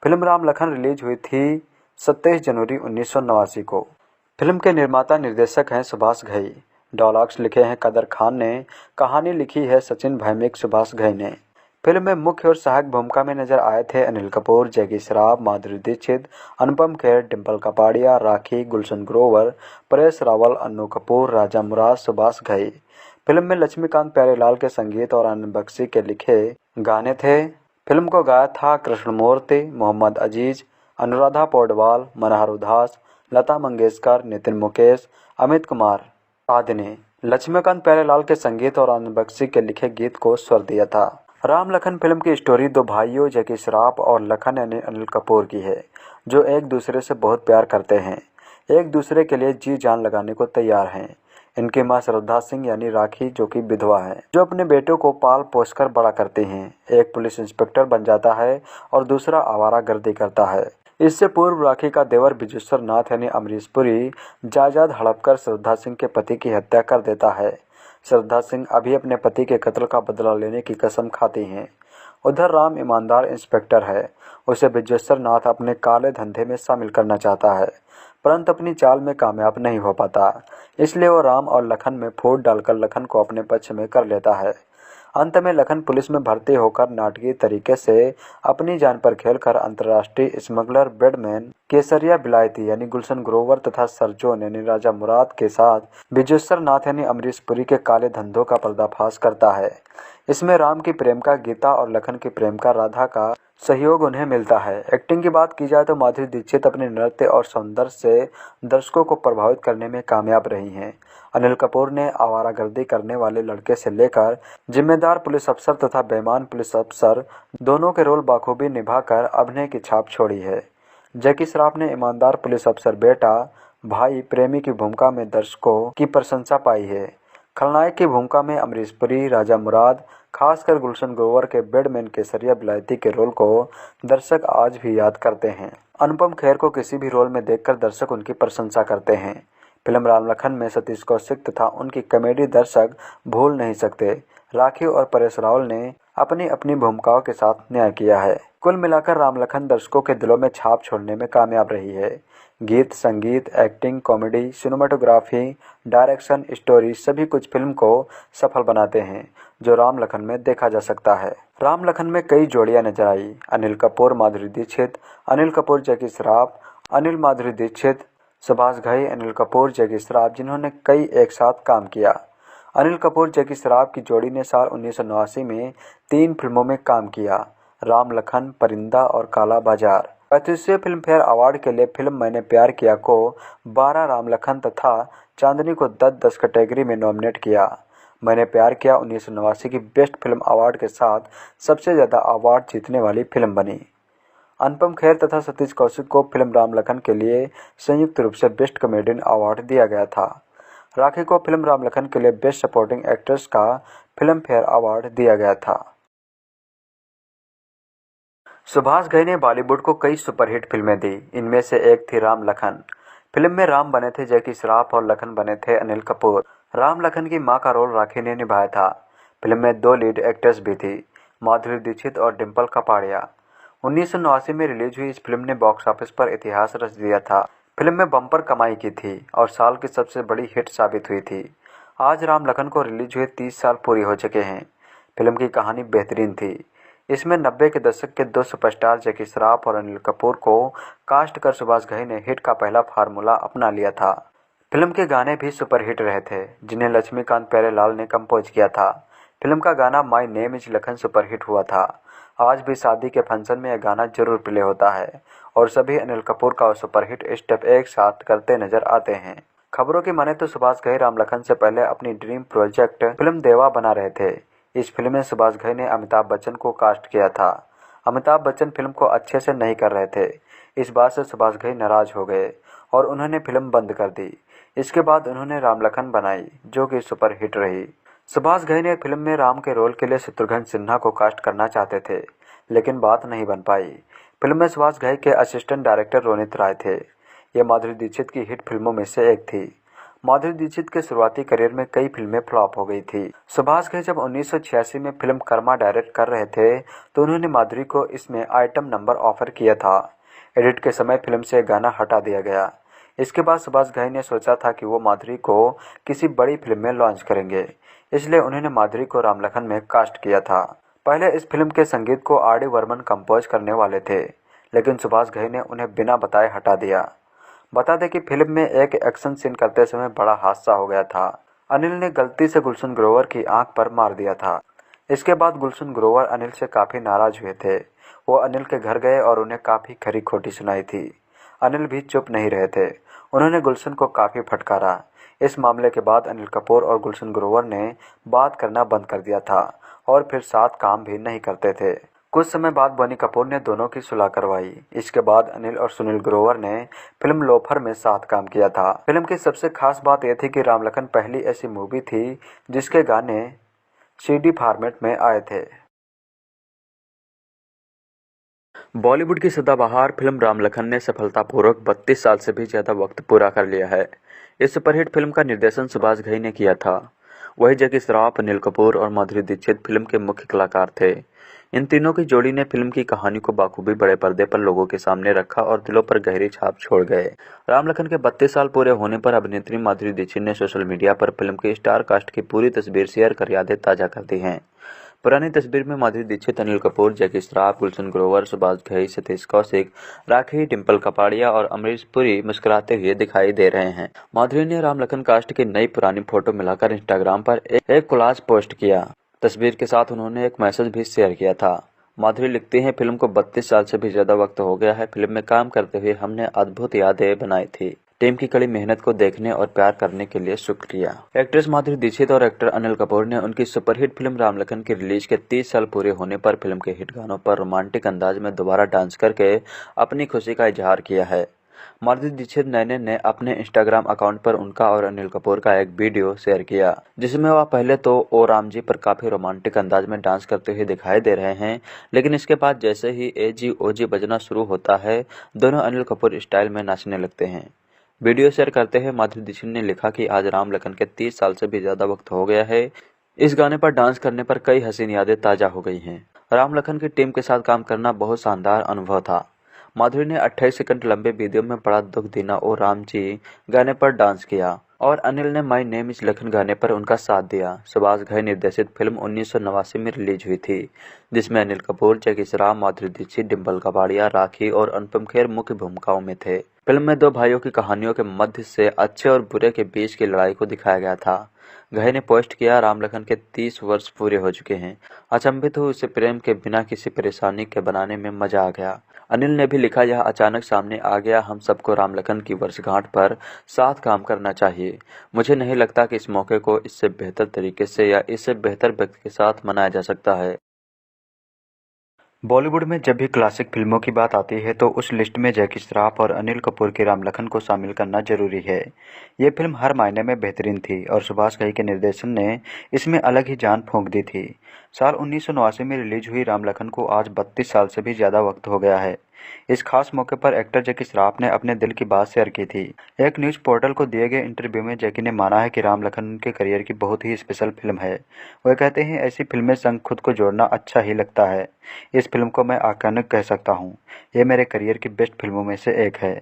फिल्म राम लखन रिलीज हुई थी 27 जनवरी 1989 को। फिल्म के निर्माता निर्देशक हैं सुभाष घई। डायलॉग्स लिखे हैं कदर खान ने। कहानी लिखी है सचिन भैमिक, सुभाष घई ने। फिल्म में मुख्य और सहायक भूमिका में नजर आए थे अनिल कपूर, जैकी श्रॉफ, माधुरी दीक्षित, अनुपम खेर, डिम्पल कपाड़िया, राखी, गुलशन ग्रोवर, परेश रावल, अन्नू कपूर, राजा मुराद, सुभाष घई। फिल्म में लक्ष्मीकांत प्यारेलाल के संगीत और आनंद बख्शी के लिखे गाने थे। फिल्म को गाया था कृष्णमूर्ति, मोहम्मद अजीज, अनुराधा पौडवाल, मनोहर उदास, लता मंगेशकर, नितिन मुकेश, अमित कुमार आदि ने। लक्ष्मीकांत प्यारेलाल के संगीत और आनंद बख्शी के लिखे गीत को स्वर दिया था। राम लखन फिल्म की स्टोरी दो भाइयों जैकी श्रॉफ और लखन यानी अनिल कपूर की है, जो एक दूसरे से बहुत प्यार करते हैं, एक दूसरे के लिए जी जान लगाने को तैयार हैं। इनकी मां श्रद्धा सिंह यानी राखी, जो कि विधवा है, जो अपने बेटों को पाल पोस कर बड़ा करती हैं। एक पुलिस इंस्पेक्टर बन जाता है और दूसरा आवारागर्दी करता है। इससे पूर्व राखी का देवर बिजेश्वर नाथ यानी अमरीश पुरी जायदाद हड़प कर श्रद्धा सिंह के पति की हत्या कर देता है। श्रद्धा सिंह अभी अपने पति के कत्ल का बदला लेने की कसम खाती हैं। उधर राम ईमानदार इंस्पेक्टर है, उसे बिजेश्वर नाथ अपने काले धंधे में शामिल करना चाहता है, परंतु अपनी चाल में कामयाब नहीं हो पाता। इसलिए वो राम और लखन में फूट डालकर लखन को अपने पक्ष में कर लेता है। अंत में लखन पुलिस में भर्ती होकर नाटकीय तरीके से अपनी जान पर खेलकर अंतर्राष्ट्रीय स्मगलर ब्रेडमैन केसरिया बिलायती यानी गुलशन ग्रोवर तथा सरजोन यानी राजा मुराद के साथ विजेश्वर नाथ यानी अमरीश पुरी के काले धंधों का पर्दाफाश करता है। इसमें राम की प्रेमिका गीता और लखन की प्रेमिका राधा का सहयोग उन्हें मिलता है। एक्टिंग की बात की जाए तो माधुरी दीक्षित अपने नृत्य और सौंदर्य से दर्शकों को प्रभावित करने में कामयाब रही हैं। अनिल कपूर ने आवारागर्दी करने वाले लड़के से लेकर जिम्मेदार पुलिस अफसर तथा बेईमान पुलिस अफसर दोनों के रोल बाखूबी निभाकर अभिनय की छाप छोड़ी है। जैकी श्रॉफ ने ईमानदार पुलिस अफसर बेटा भाई प्रेमी की भूमिका में दर्शकों की प्रशंसा पाई है। खलनायक की भूमिका में अमरीश पुरी, राजा मुराद, खासकर गुलशन ग्रोवर के ब्रेडमैन केसरिया बिलायती के रोल को दर्शक आज भी याद करते हैं। अनुपम खेर को किसी भी रोल में देखकर दर्शक उनकी प्रशंसा करते हैं। फिल्म राम लखन में सतीश कौशिक तथा उनकी कॉमेडी दर्शक भूल नहीं सकते। राखी और परेश रावल ने अपनी अपनी भूमिकाओं के साथ न्याय किया है। कुल मिलाकर राम लखन दर्शकों के दिलों में छाप छोड़ने में कामयाब रही है। गीत, संगीत, acting, comedy, cinematography, direction, story सभी कुछ फिल्म को सफल बनाते हैं जो राम लखन में देखा जा सकता है। राम लखन में कई जोड़ियां नजर आई। अनिल कपूर, माधुरी दीक्षित, अनिल कपूर, जैकी श्रॉफ, अनिल, माधुरी दीक्षित, सुभाष घई, अनिल कपूर, जैकी श्रॉफ जिन्होंने कई एक साथ काम किया। अनिल कपूर जैकी श्रॉफ की जोड़ी ने साल 1989 में 3 फिल्मों में काम किया, राम लखन, परिंदा और काला बाजार। 35वें फिल्म फेयर अवार्ड के लिए फिल्म मैंने प्यार किया को 12, राम लखन तथा चांदनी को 10-10 कैटेगरी में नॉमिनेट किया। मैंने प्यार किया 1989 की बेस्ट फिल्म अवार्ड के साथ सबसे ज़्यादा अवार्ड जीतने वाली फिल्म बनी। अनुपम खेर तथा सतीश कौशिक को फिल्म राम लखन के लिए संयुक्त रूप से बेस्ट कॉमेडियन अवार्ड दिया गया था। राखी को फिल्म राम लखन के लिए बेस्ट सपोर्टिंग एक्ट्रेस का फिल्म फेयर अवार्ड दिया गया था। सुभाष घई ने बॉलीवुड को कई सुपरहिट फिल्में दी। इनमें से एक थी राम लखन। फिल्म में राम बने थे जैकी श्रॉफ और लखन बने थे अनिल कपूर। राम लखन की मां का रोल राखी ने निभाया था। फिल्म में 2 लीड एक्ट्रेस भी थी, माधुरी दीक्षित और डिम्पल कपाड़िया। 1989 में रिलीज हुई इस फिल्म ने बॉक्स ऑफिस पर इतिहास रच दिया था। फिल्म में बम्पर कमाई की थी और साल की सबसे बड़ी हिट साबित हुई थी। आज राम लखन को रिलीज हुए 30 साल पूरे हो चुके हैं। फिल्म की कहानी बेहतरीन थी। इसमें 90 के दशक के 2 सुपरस्टार जैकी श्रॉफ और अनिल कपूर को कास्ट कर सुभाष घई ने हिट का पहला फार्मूला अपना लिया था। फिल्म के गाने भी सुपरहिट रहे थे, जिन्हें लक्ष्मीकांत प्यारेलाल ने कंपोज किया था। फिल्म का गाना my name is Lakhan superhit हुआ था। आज भी शादी के फंक्शन में यह गाना जरूर प्ले होता है और सभी अनिल कपूर का सुपरहिट स्टेप एक साथ करते नजर आते हैं। खबरों की माने तो सुभाष घई राम लखन से पहले अपनी ड्रीम प्रोजेक्ट फिल्म देवा बना रहे थे। इस फिल्म में सुभाष घई ने अमिताभ बच्चन को कास्ट किया था। अमिताभ बच्चन फिल्म को अच्छे से नहीं कर रहे थे। इस बात से सुभाष घई नाराज हो गए और उन्होंने फिल्म बंद कर दी। इसके बाद उन्होंने राम लखन बनाई जो कि सुपरहिट रही। सुभाष घई ने फिल्म में राम के रोल के लिए शत्रुघ्न सिन्हा को कास्ट करना चाहते थे, लेकिन बात नहीं बन पाई। फिल्म में सुभाष घई के असिस्टेंट डायरेक्टर रोनित राय थे। यह माधुरी दीक्षित की हिट फिल्मों में से एक थी। माधुरी दीक्षित के शुरुआती करियर में कई फिल्में फ्लॉप हो गई थी। सुभाष घई जब 1986 में फिल्म कर्मा डायरेक्ट कर रहे थे तो उन्होंने माधुरी को इसमें आइटम नंबर ऑफर किया था। एडिट के समय फिल्म से गाना हटा दिया गया। इसके बाद सुभाष घई ने सोचा था कि वो माधुरी को किसी बड़ी फिल्म में लॉन्च करेंगे, इसलिए उन्होंने माधुरी को राम लखन में कास्ट किया था। पहले इस फिल्म के संगीत को आर डी बर्मन कंपोज करने वाले थे, लेकिन सुभाष घई ने उन्हें बिना बताए हटा दिया। बता दें कि फिल्म में एक एक्शन सीन करते समय बड़ा हादसा हो गया था। अनिल ने गलती से गुलशन ग्रोवर की आंख पर मार दिया था। इसके बाद गुलशन ग्रोवर अनिल से काफ़ी नाराज हुए थे। वो अनिल के घर गए और उन्हें काफ़ी खरी खोटी सुनाई थी। अनिल भी चुप नहीं रहे थे, उन्होंने गुलशन को काफ़ी फटकारा। इस मामले के बाद अनिल कपूर और गुलशन ग्रोवर ने बात करना बंद कर दिया था और फिर साथ काम भी नहीं करते थे। कुछ समय बाद बोनी कपूर ने दोनों की सुलह करवाई। इसके बाद अनिल और सुनील ग्रोवर ने फिल्म लोफर में साथ काम किया था। फिल्म की सबसे खास बात यह थी कि राम लखन पहली ऐसी मूवी थी जिसके गाने सीडी फॉर्मेट में आए थे। बॉलीवुड की सदाबहार फिल्म राम लखन ने सफलतापूर्वक 32 साल से भी ज्यादा वक्त पूरा कर लिया है। इस सुपरहिट फिल्म का निर्देशन सुभाष घई ने किया था। वही जैकी श्रॉफ, अनिल कपूर और माधुरी दीक्षित फिल्म के मुख्य कलाकार थे। इन तीनों की जोड़ी ने फिल्म की कहानी को बाखूबी बड़े पर्दे पर लोगों के सामने रखा और दिलों पर गहरी छाप छोड़ गए। राम लखन के 32 साल पूरे होने पर अभिनेत्री माधुरी दीक्षित ने सोशल मीडिया पर फिल्म की स्टार कास्ट की पूरी तस्वीर शेयर कर यादें ताजा कर दी हैं। पुरानी तस्वीर में माधुरी दीक्षित, अनिल कपूर, जैकी श्रॉफ, गुलशन ग्रोवर, सुभाष घई, सतीश कौशिक, राखी, डिम्पल कपाड़िया और अमरीश पुरी मुस्कुराते हुए दिखाई दे रहे हैं। माधुरी ने राम लखन कास्ट की नई पुरानी फोटो मिलाकर इंस्टाग्राम पर एक कोलाज पोस्ट किया। तस्वीर के साथ उन्होंने एक मैसेज भी शेयर किया था। माधुरी लिखती हैं, फिल्म को 32 साल से भी ज्यादा वक्त हो गया है। फिल्म में काम करते हुए हमने अद्भुत यादें बनाई थी। टीम की कड़ी मेहनत को देखने और प्यार करने के लिए शुक्रिया। एक्ट्रेस माधुरी दीक्षित और एक्टर अनिल कपूर ने उनकी सुपरहिट फिल्म राम लखन की रिलीज के 30 साल पूरे होने पर फिल्म के हिट गानों पर रोमांटिक अंदाज में दोबारा डांस करके अपनी खुशी का इजहार किया है। माधुरी दीक्षित ने अपने इंस्टाग्राम अकाउंट पर उनका और अनिल कपूर का एक वीडियो शेयर किया, जिसमें वह पहले तो ओ राम जी पर काफी रोमांटिक अंदाज में डांस करते हुए दिखाई दे रहे हैं, लेकिन इसके बाद जैसे ही ए जी ओ जी बजना शुरू होता है, दोनों अनिल कपूर स्टाइल में नाचने लगते हैं। वीडियो शेयर करते हुए माधुरी दीक्षित ने लिखा कि आज राम लखन के 30 साल से भी ज्यादा वक्त हो गया है। इस गाने पर डांस करने पर कई हसीन यादें ताजा हो गई हैं। राम लखन की टीम के साथ काम करना बहुत शानदार अनुभव था। माधुरी ने 28 सेकंड लंबे वीडियो में बड़ा दुख देना ओ राम जी गाने पर डांस किया और अनिल ने माई नेम इज लखन गाने पर उनका साथ दिया। सुभाष घई निर्देशित फिल्म 1989 में रिलीज हुई थी, जिसमें अनिल कपूर, जैकी श्रॉफ, माधुरी दीक्षित, डिम्पल कपाड़िया, राखी और अनुपम खेर मुख्य भूमिकाओं में थे। फिल्म में दो भाइयों की कहानियों के मध्य से अच्छे और बुरे के बीच की लड़ाई को दिखाया गया था। घई ने पोस्ट किया, राम लखन के 30 वर्ष पूरे हो चुके हैं। अचंभित हुए उसे प्रेम के बिना किसी परेशानी के बनाने में मजा आ गया। अनिल ने भी लिखा, यह अचानक सामने आ गया। हम सबको राम लखन की वर्षगांठ पर साथ काम करना चाहिए। मुझे नहीं लगता कि इस मौके को इससे बेहतर तरीके से या इससे बेहतर व्यक्ति के साथ मनाया जा सकता है। बॉलीवुड में जब भी क्लासिक फिल्मों की बात आती है तो उस लिस्ट में जैकी श्रॉफ और अनिल कपूर की राम लखन को शामिल करना जरूरी है। ये फिल्म हर मायने में बेहतरीन थी और सुभाष घई के निर्देशन ने इसमें अलग ही जान फूंक दी थी। साल 1989 में रिलीज हुई राम लखन को आज 32 साल से भी ज्यादा वक्त हो गया है। इस खास मौके पर एक्टर जैकी श्रॉफ ने अपने दिल की बात शेयर की थी। एक न्यूज पोर्टल को दिए गए इंटरव्यू में जैकी ने माना है कि राम लखन उनके करियर की बहुत ही स्पेशल फिल्म है। वह कहते हैं, ऐसी फिल्में संग खुद को जोड़ना अच्छा ही लगता है। इस फिल्म को मैं आकर्षक कह सकता हूँ। ये मेरे करियर की बेस्ट फिल्मों में से एक है।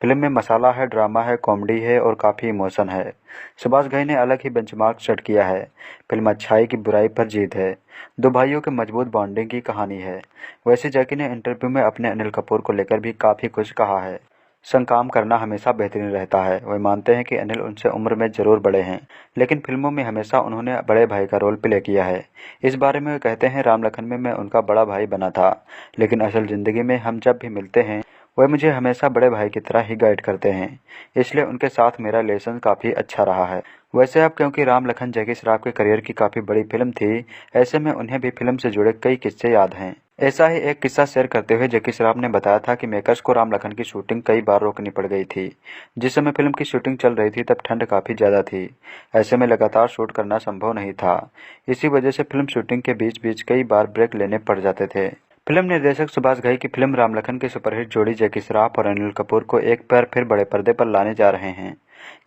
फिल्म में मसाला है, ड्रामा है, कॉमेडी है और काफ़ी इमोशन है। सुभाष घई ने अलग ही बेंचमार्क सेट किया है। फिल्म अच्छाई की बुराई पर जीत है। दो भाइयों के मजबूत बॉन्डिंग की कहानी है। वैसे जैकी ने इंटरव्यू में अपने अनिल कपूर को लेकर भी काफ़ी कुछ कहा है। संग काम करना हमेशा बेहतरीन रहता है। वे मानते हैं कि अनिल उनसे उम्र में जरूर बड़े हैं, लेकिन फिल्मों में हमेशा उन्होंने बड़े भाई का रोल प्ले किया है। इस बारे में वे कहते हैं, राम लखन में मैं उनका बड़ा भाई बना था, लेकिन असल ज़िंदगी में हम जब भी मिलते हैं वह मुझे हमेशा बड़े भाई की तरह ही गाइड करते हैं, इसलिए उनके साथ मेरा रिलेशन काफ़ी अच्छा रहा है। वैसे अब क्योंकि राम लखन जैकी श्रॉफ के करियर की काफ़ी बड़ी फिल्म थी, ऐसे में उन्हें भी फिल्म से जुड़े कई किस्से याद हैं। ऐसा ही एक किस्सा शेयर करते हुए जैकी श्रॉफ ने बताया था कि मेकर्स को राम लखन की शूटिंग कई बार रोकनी पड़ गई थी। जिस समय फिल्म की शूटिंग चल रही थी तब ठंड काफ़ी ज़्यादा थी। ऐसे में लगातार शूट करना संभव नहीं था। इसी वजह से फिल्म शूटिंग के बीच बीच कई बार ब्रेक लेने पड़ जाते थे। फिल्म निर्देशक सुभाष घई की फिल्म राम लखन की सुपरहिट जोड़ी जैकी श्रॉफ और अनिल कपूर को एक बार फिर बड़े पर्दे पर लाने जा रहे हैं।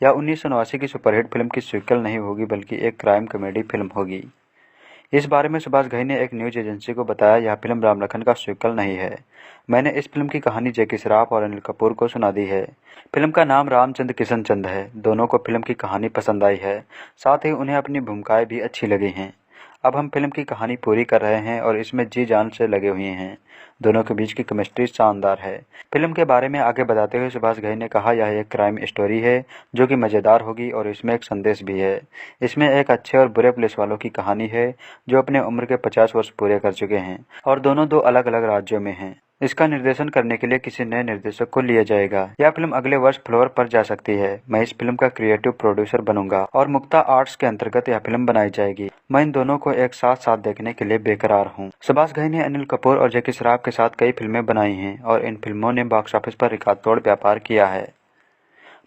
यह 1989 की सुपरहिट फिल्म की सीक्वल नहीं होगी, बल्कि एक क्राइम कॉमेडी फिल्म होगी। इस बारे में सुभाष घई ने एक न्यूज एजेंसी को बताया, यह फिल्म राम लखन का सीक्वल नहीं है। मैंने इस फिल्म की कहानी जैकी श्रॉफ और अनिल कपूर को सुना दी है। फिल्म का नाम रामचंद्र किशन चंद है। दोनों को फिल्म की कहानी पसंद आई है, साथ ही उन्हें अपनी भूमिकाएं भी अच्छी लगी हैं। अब हम फिल्म की कहानी पूरी कर रहे हैं और इसमें जी जान से लगे हुए हैं। दोनों के बीच की केमिस्ट्री शानदार है। फिल्म के बारे में आगे बताते हुए सुभाष घई ने कहा, यह एक क्राइम स्टोरी है जो कि मज़ेदार होगी और इसमें एक संदेश भी है। इसमें एक अच्छे और बुरे पुलिस वालों की कहानी है जो अपने उम्र के 50 वर्ष पूरे कर चुके हैं और दोनों दो अलग अलग राज्यों में हैं। इसका निर्देशन करने के लिए किसी नए निर्देशक को लिया जाएगा। यह फिल्म अगले वर्ष फ्लोर पर जा सकती है। मैं इस फिल्म का क्रिएटिव प्रोड्यूसर बनूंगा और मुक्ता आर्ट्स के अंतर्गत यह फिल्म बनाई जाएगी। मैं इन दोनों को एक साथ देखने के लिए बेकरार हूँ। सुभाष घई ने अनिल कपूर और जैकी श्रॉफ के साथ कई फिल्में बनाई हैं और इन फिल्मों ने बॉक्स ऑफिस पर रिकॉर्ड तोड़ व्यापार किया है।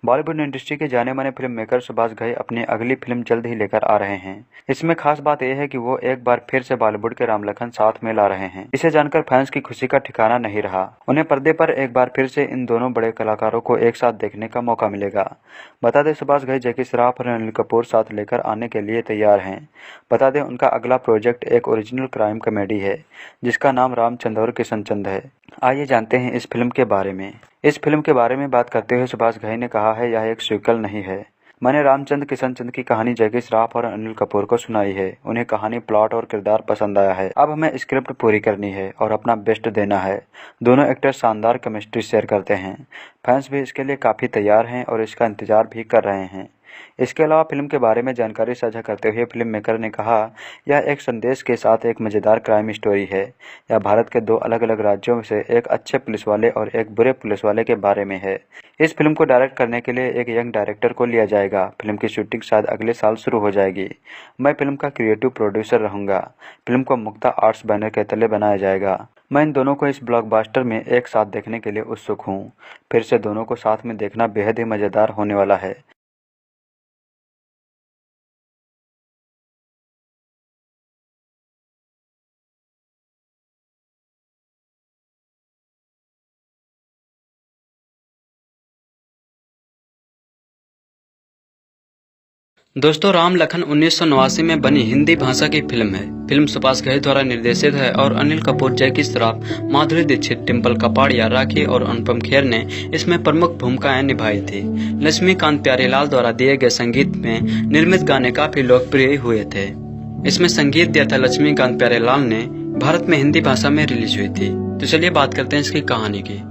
बॉलीवुड इंडस्ट्री के जाने माने फिल्म मेकर सुभाष घई अपनी अगली फिल्म जल्द ही लेकर आ रहे हैं। इसमें खास बात यह है कि वो एक बार फिर से बॉलीवुड के राम लखन साथ में ला रहे हैं। इसे जानकर फैंस की खुशी का ठिकाना नहीं रहा। उन्हें पर्दे पर एक बार फिर से इन दोनों बड़े कलाकारों को एक साथ देखने का मौका मिलेगा। बता दें सुभाष घई जैकी श्रॉफ और अनिल कपूर साथ लेकर आने के लिए तैयार हैं। बता दें उनका अगला प्रोजेक्ट एक ओरिजिनल क्राइम कॉमेडी है जिसका नाम रामचंद्र और किशन चंद है। आइए जानते हैं इस फिल्म के बारे में। इस फिल्म के बारे में बात करते हुए सुभाष घई ने कहा है, यह एक सीक्वल नहीं है। मैंने रामचंद्र किशन चंद की कहानी जैकी श्रॉफ और अनिल कपूर को सुनाई है। उन्हें कहानी, प्लॉट और किरदार पसंद आया है। अब हमें स्क्रिप्ट पूरी करनी है और अपना बेस्ट देना है। दोनों एक्टर शानदार केमिस्ट्री शेयर करते हैं। फैंस भी इसके लिए काफ़ी तैयार हैं और इसका इंतजार भी कर रहे हैं। इसके अलावा फिल्म के बारे में जानकारी साझा करते हुए फिल्म मेकर ने कहा, यह एक संदेश के साथ एक मज़ेदार क्राइम स्टोरी है। यह भारत के 2 अलग अलग राज्यों से एक अच्छे पुलिस वाले और एक बुरे पुलिस वाले के बारे में है। इस फिल्म को डायरेक्ट करने के लिए एक यंग डायरेक्टर को लिया जाएगा। फिल्म की शूटिंग शायद अगले साल शुरू हो जाएगी। मैं फिल्म का क्रिएटिव प्रोड्यूसर रहूँगा। फिल्म को मुक्ता आर्ट्स बैनर के तले बनाया जाएगा। मैं इन दोनों को इस ब्लॉकबस्टर में एक साथ देखने के लिए उत्सुक हूँ। फिर से दोनों को साथ में देखना बेहद ही मज़ेदार होने वाला है। दोस्तों, राम लखन 1989 में बनी हिंदी भाषा की फिल्म है। फिल्म सुभाष घई द्वारा निर्देशित है और अनिल कपूर, जैकी श्रॉफ, माधुरी दीक्षित, डिम्पल कपाड़िया, राखी और अनुपम खेर ने इसमें प्रमुख भूमिकाएं निभाई थी। लक्ष्मीकांत प्यारेलाल द्वारा दिए गए संगीत में निर्मित गाने काफी लोकप्रिय हुए थे। इसमें संगीत दिया था लक्ष्मीकांत प्यारेलाल ने। भारत में हिंदी भाषा में रिलीज हुई थी। तो चलिए बात करते हैं इसकी कहानी की।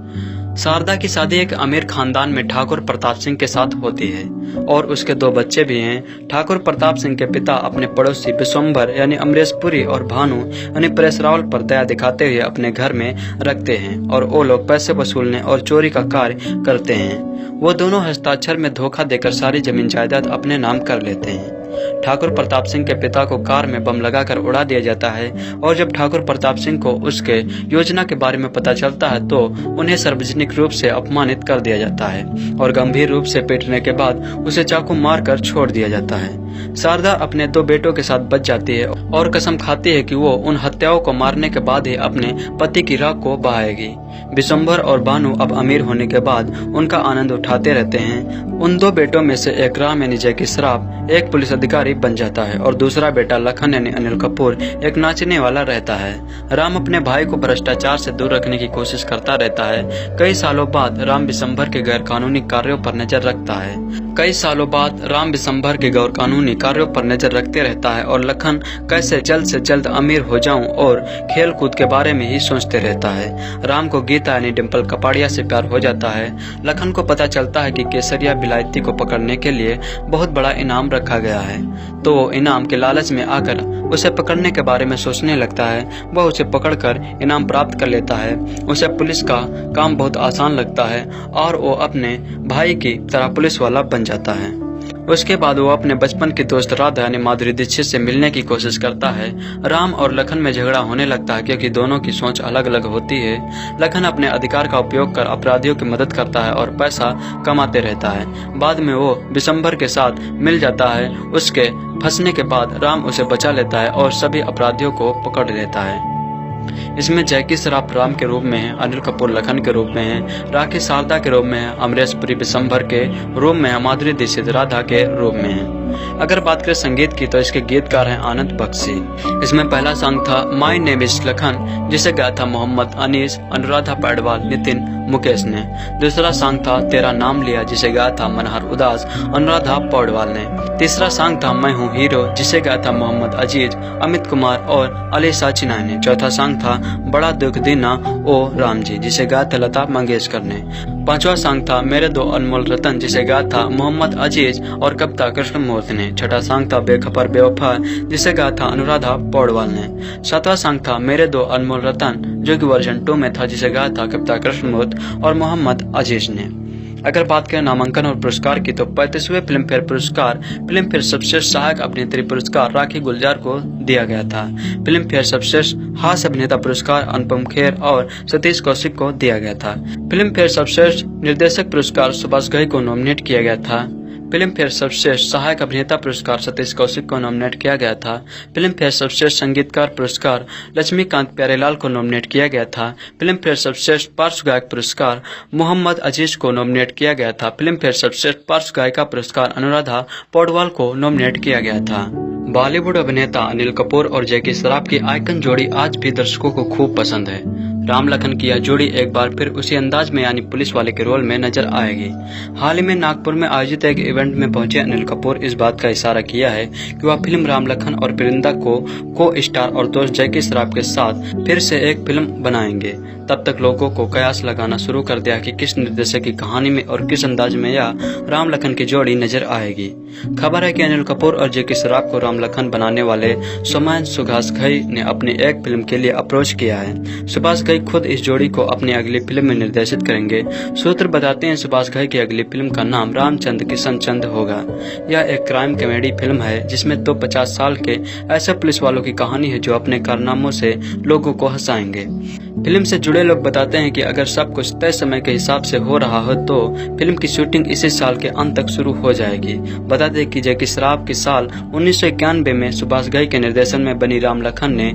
शारदा की शादी एक अमीर खानदान में ठाकुर प्रताप सिंह के साथ होती है और उसके 2 बच्चे भी हैं। ठाकुर प्रताप सिंह के पिता अपने पड़ोसी विश्वंभर यानी अमरीश पुरी और भानु यानी परेश रावल पर दया दिखाते हुए अपने घर में रखते हैं और वो लोग पैसे वसूलने और चोरी का कार्य करते हैं। वो दोनों हस्ताक्षर में धोखा देकर सारी जमीन जायदाद अपने नाम कर लेते हैं। ठाकुर प्रताप सिंह के पिता को कार में बम लगाकर उड़ा दिया जाता है और जब ठाकुर प्रताप सिंह को उसके योजना के बारे में पता चलता है तो उन्हें सार्वजनिक रूप से अपमानित कर दिया जाता है और गंभीर रूप से पीटने के बाद उसे चाकू मारकर छोड़ दिया जाता है। शारदा अपने 2 बेटों के साथ बच जाती है और कसम खाती है कि वो उन हत्याओं को मारने के बाद ही अपने पति की राख को बहाएगी। विश्वंभर और भानु अब अमीर होने के बाद उनका आनंद उठाते रहते हैं। उन 2 बेटों में से एक राम यानी जैकी श्रॉफ एक पुलिस अधिकारी बन जाता है और दूसरा बेटा लखन यानी अनिल कपूर एक नाचने वाला रहता है। राम अपने भाई को भ्रष्टाचार से दूर रखने की कोशिश करता रहता है। कई सालों बाद राम विश्वंभर के गैर कानूनी कार्यों पर नजर रखता है और लखन कैसे जल्द से जल्द अमीर हो जाऊं और खेल कूद के बारे में ही सोचते रहता है। राम को गीता यानी डिम्पल कपाड़िया से प्यार हो जाता है। लखन को पता चलता है कि केसरिया बिलायती को पकड़ने के लिए बहुत बड़ा इनाम रखा गया है, तो वो इनाम के लालच में आकर उसे पकड़ने के बारे में सोचने लगता है। वह उसे पकड़कर इनाम प्राप्त कर लेता है। उसे पुलिस का काम बहुत आसान लगता है और वो अपने भाई की तरह पुलिस वाला बन जाता है। उसके बाद वो अपने बचपन की दोस्त राधा यानी माधुरी दीक्षित से मिलने की कोशिश करता है। राम और लखन में झगड़ा होने लगता है क्योंकि दोनों की सोच अलग अलग होती है। लखन अपने अधिकार का उपयोग कर अपराधियों की मदद करता है और पैसा कमाते रहता है। बाद में वो विश्वंभर के साथ मिल जाता है। उसके फंसने के बाद राम उसे बचा लेता है और सभी अपराधियों को पकड़ लेता है। इसमें जैकी श्रॉफ राम के रूप में है, अनिल कपूर लखन के रूप में है, राखी शारदा के रूप में है, अमरीश पुरी विश्वंभर के रूप में है, माधुरी दीक्षित राधा के रूप में है। अगर बात करें संगीत की तो इसके गीतकार हैं आनंद बख्शी। इसमें पहला सॉन्ग था माय नेम इज लखन जिसे गाया था मोहम्मद अनीस, अनुराधा पैडवाल, नितिन मुकेश ने। दूसरा सॉन्ग था तेरा नाम लिया जिसे गाया था मनहर उदास, अनुराधा पौडवाल ने। तीसरा सॉन्ग था मैं हूँ हीरो जिसे गाया था मोहम्मद अजीज, अमित कुमार और अलीशा चिनाई ने। चौथा सॉन्ग था बड़ा दुख देना ओ राम जी जिसे गाया था लता मंगेशकर ने। पांचवा सॉन्ग था मेरे 2 अनमोल रतन जिसे गाया था मोहम्मद अजीज और कविता कृष्णमूर्ति ने। छठा सॉन्ग था बेखबर बेवफा जिसे गाया था अनुराधा पौडवाल ने। सातवां सॉन्ग था मेरे 2 अनमोल रतन जो कि वर्जन 2 में था जिसे गाया था कविता कृष्णमूर्ति और मोहम्मद अजीज ने। अगर बात करें नामांकन और पुरस्कार की, तो 35वें फिल्म फेयर पुरस्कार फिल्म फेयर सर्वश्रेष्ठ सहायक अभिनेत्री पुरस्कार राखी गुलजार को दिया गया था। फिल्म फेयर सर्वश्रेष्ठ हास्य अभिनेता पुरस्कार अनुपम खेर और सतीश कौशिक को दिया गया था। फिल्म फेयर सर्वश्रेष्ठ निर्देशक पुरस्कार सुभाष घई को नॉमिनेट किया गया था। फिल्म फेयर सर्वश्रेष्ठ सहायक अभिनेता पुरस्कार सतीश कौशिक को नॉमिनेट किया गया था। फिल्म फेयर सर्वश्रेष्ठ संगीतकार पुरस्कार लक्ष्मीकांत प्यारेलाल को नॉमिनेट किया गया था। फिल्म फेयर सर्वश्रेष्ठ पार्श्व गायक पुरस्कार मोहम्मद अजीज को नॉमिनेट किया गया था। फिल्म फेयर सर्वश्रेष्ठ पार्श्व गायिका पुरस्कार अनुराधा पौडवाल को नॉमिनेट किया गया था। बॉलीवुड अभिनेता अनिल कपूर और जैकी श्रॉफ की आइकन जोड़ी आज भी दर्शकों को खूब पसंद है। राम लखन की यह जोड़ी एक बार फिर उसी अंदाज में यानी पुलिस वाले के रोल में नजर आएगी। हाल ही में नागपुर में आयोजित एक इवेंट में पहुंचे अनिल कपूर इस बात का इशारा किया है कि वह फिल्म राम लखन और वृंदा को स्टार और दोस्त जैकी श्रॉफ के साथ फिर से एक फिल्म बनाएंगे। तब तक लोगों को कयास लगाना शुरू कर दिया कि किस निर्देशक की कहानी में और किस अंदाज में यह राम लखन की जोड़ी नजर आएगी। खबर है कि अनिल कपूर और जैकी श्रॉफ को राम लखन बनाने वाले सोमैन सुभाष घई ने अपनी एक फिल्म के लिए अप्रोच किया है। सुभाष घई खुद इस जोड़ी को अपनी अगली फिल्म में निर्देशित करेंगे। सूत्र बताते हैं सुभाष घई की अगली फिल्म का नाम रामचंद्र किशन चंद होगा। यह एक क्राइम कॉमेडी फिल्म है जिसमें 50 साल के ऐसे पुलिस वालों की कहानी है जो अपने कारनामों से लोगों को हंसाएंगे। फिल्म से जुड़े लोग बताते हैं कि अगर सब कुछ तय समय के हिसाब से हो रहा हो तो फिल्म की शूटिंग इसी साल के अंत तक शुरू हो जाएगी। बता दें कि जैकी श्रॉफ के साल 1991 में सुभाष घई के निर्देशन में बनी राम लखन ने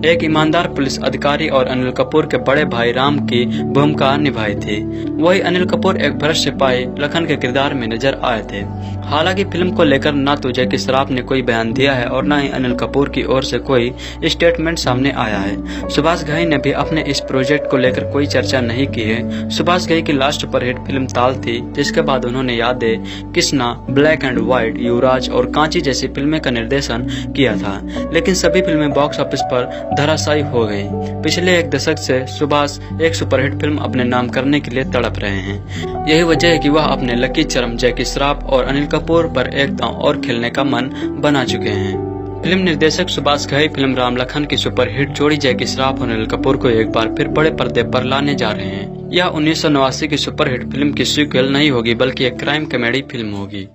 एक ईमानदार पुलिस अधिकारी और अनिल कपूर के बड़े भाई राम की भूमिका निभाई थी। वही अनिल कपूर एक भ्रष्ट सिपाही लखन के किरदार में नजर आए थे। हालांकि फिल्म को लेकर न तो जैकी श्रॉफ ने कोई बयान दिया है और न ही अनिल कपूर की ओर से कोई स्टेटमेंट सामने आया है। सुभाष घई ने भी अपने इस प्रोजेक्ट को लेकर कोई चर्चा नहीं की है। सुभाष घई की लास्ट सुपरहिट फिल्म ताल थी, जिसके बाद उन्होंने यादें, कृष्णा, ब्लैक एंड व्हाइट, युवराज और कांची जैसी फिल्में का निर्देशन किया था, लेकिन सभी फिल्में बॉक्स ऑफिस पर धराशायी हो गई। पिछले एक दशक से सुभाष एक सुपरहिट फिल्म अपने नाम करने के लिए तड़प रहे हैं। यही वजह है कि वह अपने लकी चरम जैकी श्रॉफ और अनिल कपूर पर एक दांव और खेलने का मन बना चुके हैं। फिल्म निर्देशक सुभाष घई फिल्म राम लखन की सुपरहिट जोड़ी जैकी श्रॉफ और अनिल कपूर को एक बार फिर बड़े पर्दे पर लाने जा रहे हैं। यह 1989 की सुपरहिट फिल्म की सीक्वल नहीं होगी बल्कि एक क्राइम कॉमेडी फिल्म होगी।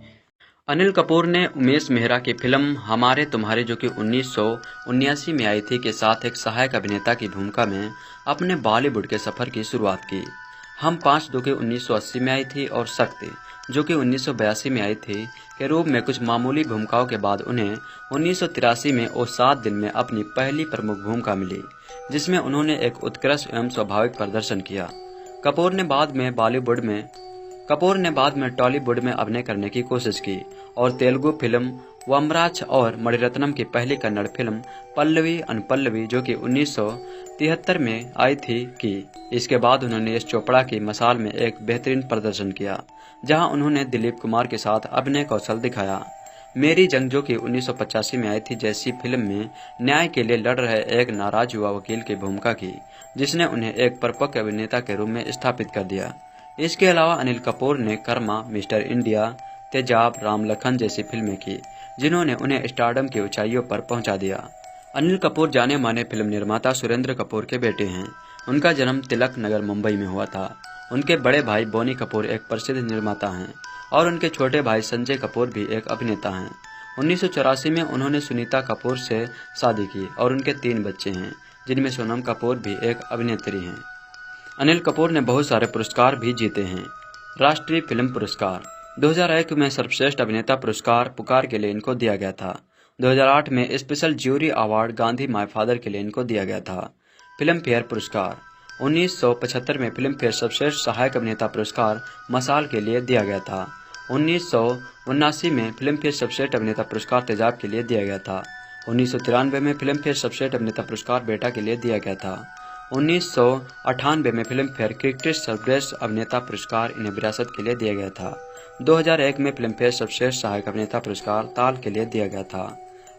अनिल कपूर ने उमेश मेहरा की फिल्म हमारे तुम्हारे जो कि 1979 में आई थी के साथ एक सहायक अभिनेता की भूमिका में अपने बॉलीवुड के सफर की शुरुआत की। हम 5 जो कि 1980 में आई थी और शक्ति जो कि 1982 में आई थी के रूप में कुछ मामूली भूमिकाओं के बाद उन्हें 1983 में और 7 दिन में अपनी पहली प्रमुख भूमिका मिली, जिसमें उन्होंने एक उत्कृष्ट एवं स्वाभाविक प्रदर्शन किया। कपूर ने बाद में टॉलीवुड में अभिनय करने की कोशिश की और तेलुगु फिल्म वमराज और मणिरत्नम की पहली कन्नड़ फिल्म पल्लवी अनुपल्लवी जो कि 1973 में आई थी की। इसके बाद उन्होंने यश चोपड़ा की मसाल में एक बेहतरीन प्रदर्शन किया, जहां उन्होंने दिलीप कुमार के साथ अभिनय कौशल दिखाया। मेरी जंग जो कि 1985 में आई थी जैसी फिल्म में न्याय के लिए लड़ रहे एक नाराज युवा वकील की भूमिका की, जिसने उन्हें एक परिपक्व अभिनेता के रूप में स्थापित कर दिया। इसके अलावा अनिल कपूर ने कर्मा, मिस्टर इंडिया, तेजाब, राम लखन जैसी फिल्में की, जिन्होंने उन्हें स्टारडम की ऊंचाइयों पर पहुंचा दिया। अनिल कपूर जाने माने फिल्म निर्माता सुरेंद्र कपूर के बेटे हैं। उनका जन्म तिलक नगर मुंबई में हुआ था। उनके बड़े भाई बोनी कपूर एक प्रसिद्ध निर्माता हैं और उनके छोटे भाई संजय कपूर भी एक अभिनेता हैं। 1984 में उन्होंने सुनीता कपूर से शादी की और उनके 3 बच्चे हैं, जिनमें सोनम कपूर भी एक अभिनेत्री हैं। अनिल कपूर ने बहुत सारे पुरस्कार भी जीते हैं। राष्ट्रीय फिल्म पुरस्कार 2001 में सर्वश्रेष्ठ अभिनेता पुरस्कार पुकार के लिए इनको दिया गया था। 2008 में special jury award Gandhi my father के लिए इनको दिया गया था। फिल्म फेयर पुरस्कार 1975 में फिल्म फेयर सर्वश्रेष्ठ सहायक अभिनेता पुरस्कार मसाल के लिए दिया गया था। 1979 में फिल्म फेयर सर्वश्रेष्ठ अभिनेता पुरस्कार तेजाब के लिए दिया गया था। 1993 में फिल्म फेयर सर्वश्रेष्ठ अभिनेता पुरस्कार बेटा के लिए दिया गया था। 1998 में फिल्म फेयर क्रिकेट सर्वश्रेष्ठ अभिनेता पुरस्कार इन्हें विरासत के लिए दिया गया था। 2001 में फिल्म फेयर सर्वश्रेष्ठ सहायक अभिनेता पुरस्कार ताल के लिए दिया गया था।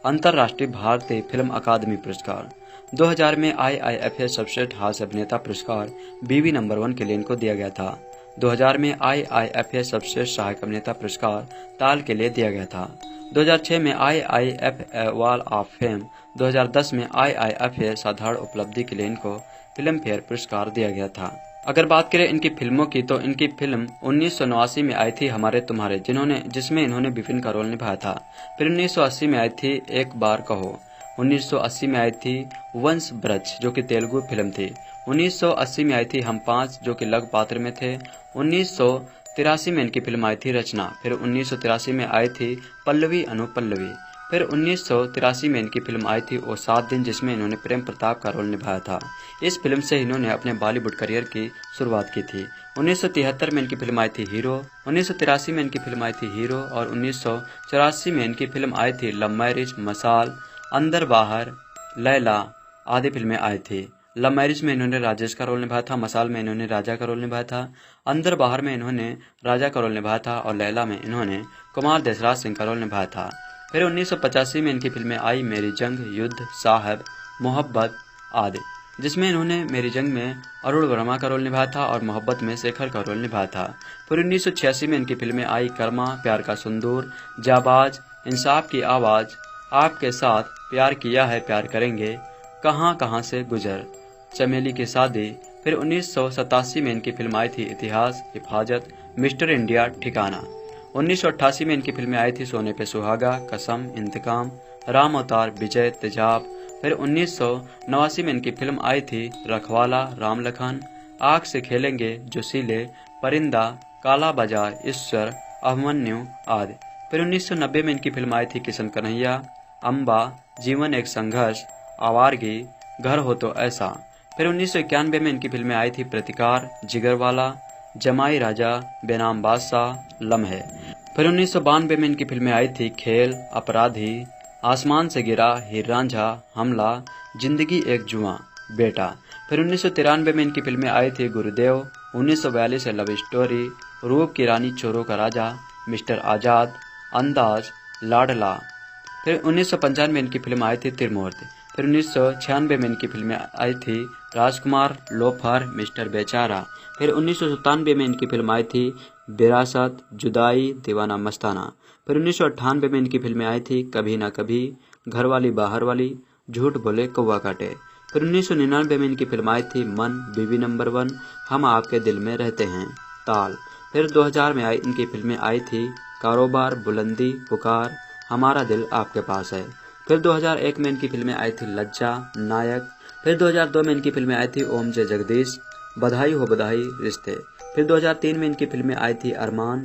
अंतर्राष्ट्रीय भारतीय फिल्म अकादमी पुरस्कार 2000 में IIFA सर्वश्रेष्ठ हास्य अभिनेता पुरस्कार बीवी नंबर 1 के लिए इनको दिया गया था। 2000 में IIFA सर्वश्रेष्ठ सहायक अभिनेता पुरस्कार ताल के लिए दिया गया था। 2006 में IIFA वॉल ऑफ फेम, 2010 में IIFA साधारण उपलब्धि के लिए इनको फिल्म फेयर पुरस्कार दिया गया था। अगर बात करें इनकी फिल्मों की तो इनकी फिल्म 1989 में आई थी हमारे तुम्हारे, जिसमें इन्होंने विपिन का रोल निभाया था। फिर 1980 में आई थी एक बार कहो। 1980 में आई थी वंश ब्रज जो कि तेलुगु फिल्म थी। 1980 में आई थी हम पांच जो कि लघु पात्र में थे। 1983 में इनकी फिल्म आई थी रचना। फिर 1983 में आई थी पल्लवी अनुपल्लवी। फिर 1983 में इनकी फिल्म आई थी ओ 7 दिन, जिसमें इन्होंने प्रेम प्रताप का रोल निभाया था। इस फिल्म से इन्होंने अपने बॉलीवुड करियर की शुरुआत की थी। 1973 में इनकी फिल्म आई थी हीरो। 1983 में इनकी फिल्म आई थी हीरो और 1984 में इनकी फिल्म आई थी लव मैरिज, मसाल, अंदर बाहर, लैला आदि फिल्में आई थी। लव मैरिज में इन्होंने राजेश का रोल निभाया था, मसाल में इन्होंने राजा का रोल निभाया था, अंदर बाहर में इन्होंने राजा का रोल निभाया था और लैला में इन्होंने कुमार देशराज सिंह का रोल निभाया था। फिर 1985 में इनकी फिल्में आई मेरी जंग, युद्ध, साहब, मोहब्बत आदि, जिसमें इन्होंने मेरी जंग में अरुण वर्मा का रोल निभाया था और मोहब्बत में शेखर का रोल निभाया था। फिर 1986 में इनकी फिल्में आई कर्मा, प्यार का सिंदूर, जाबाज, इंसाफ की आवाज, आपके साथ, प्यार किया है प्यार करेंगे, कहां कहां से गुजर, चमेली की शादी। फिर 1987 में इनकी फिल्म आई थी इतिहास, हिफाजत, मिस्टर इंडिया, ठिकाना। 1988 में इनकी फिल्में आई थी सोने पे सुहागा, कसम, इंतकाम, राम अवतार, विजय, तेजाब। फिर 1989 में इनकी फिल्म आई थी रखवाला, राम लखन, आग से खेलेंगे, जोशीले, परिंदा, काला बाजार, ईश्वर, अभिमन्यु आदि। फिर 1990 में इनकी फिल्म आई थी किशन कन्हैया, अम्बा, जीवन एक संघर्ष, आवारगी, घर हो तो ऐसा। फिर 1991 में इनकी फिल्में आई थी प्रतिकार, जिगरवाला, जमाई राजा, बेनाम बादशाह, लम्हे। फिर 1992 में इनकी फिल्में आई थी खेल, अपराधी, आसमान से गिरा, हीर रांझा, हमला, जिंदगी एक जुआ, बेटा। फिर 1993 में इनकी फिल्में आई थी गुरुदेव, 1942 से लव स्टोरी, रूप की रानी, चोरों का राजा, मिस्टर आजाद, अंदाज, लाडला। फिर 1995 में इनकी फिल्म आई थी त्रिमूर्ति। फिर 1996 में इनकी फिल्में आई थी राजकुमार, लोफर, मिस्टर बेचारा। फिर 1997 में इनकी फिल्म आई थी विरासत, जुदाई, दीवाना मस्ताना। फिर 1998 में इनकी फिल्में आई थी कभी ना कभी, घरवाली बाहर वाली, झूठ बोले कौवा काटे। फिर 1999 में इनकी फिल्म आई थी मन, बीवी नंबर 1, हम आपके दिल में रहते हैं, ताल। फिर 2000 में इनकी फिल्में आई थी कारोबार, बुलंदी, पुकार, हमारा दिल आपके पास है। फिर 2001 में इनकी फिल्में आई थी लज्जा, नायक। फिर 2002 में इनकी फिल्में आई थी ओम जय जगदीश, बधाई हो बधाई, रिश्ते। फिर 2003 में इनकी फिल्में आई थी अरमान,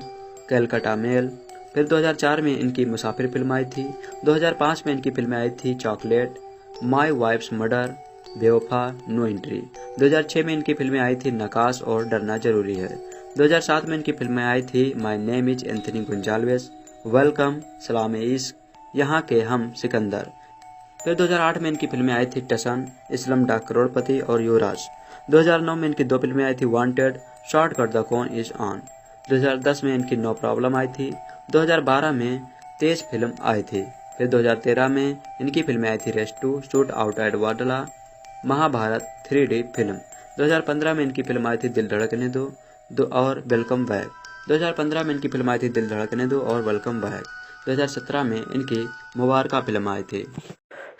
कैलकाटा मेल। फिर 2004 में इनकी मुसाफिर फिल्म आई थी। 2005 में इनकी फिल्में आई थी चॉकलेट, माई वाइफ्स मर्डर, बेवफा, नो एंट्री। 2006 में इनकी फिल्में आई थी नकाश और डरना जरूरी है। 2007 में इनकी फिल्में आई थी my name is Anthony Gonsalves, welcome, Salaam Ishq, यहाँ के हम, सिकंदर। फिर 2008 में इनकी फिल्में आई थी टसन, इस्लाम डाक करोड़पति और युवराज। 2009 में इनकी 2 फिल्में आई थी वांटेड, शॉर्टकट द कौन इज ऑन। 2010 में इनकी नो प्रॉब्लम आई थी। 2012 में तेज फिल्म आई थी। फिर 2013 में इनकी फिल्में आई थी रेस्ट 2, शूट आउटसाइड वाडला, महाभारत 3D फिल्म। 2015 में इनकी फिल्म आई थी दिल धड़कने दो और वेलकम बैक। 2015 में इनकी फिल्म आई थी दिल धड़कने दो और वेलकम बैक। 2017 में इनकी मुबारका फिल्म आई थी।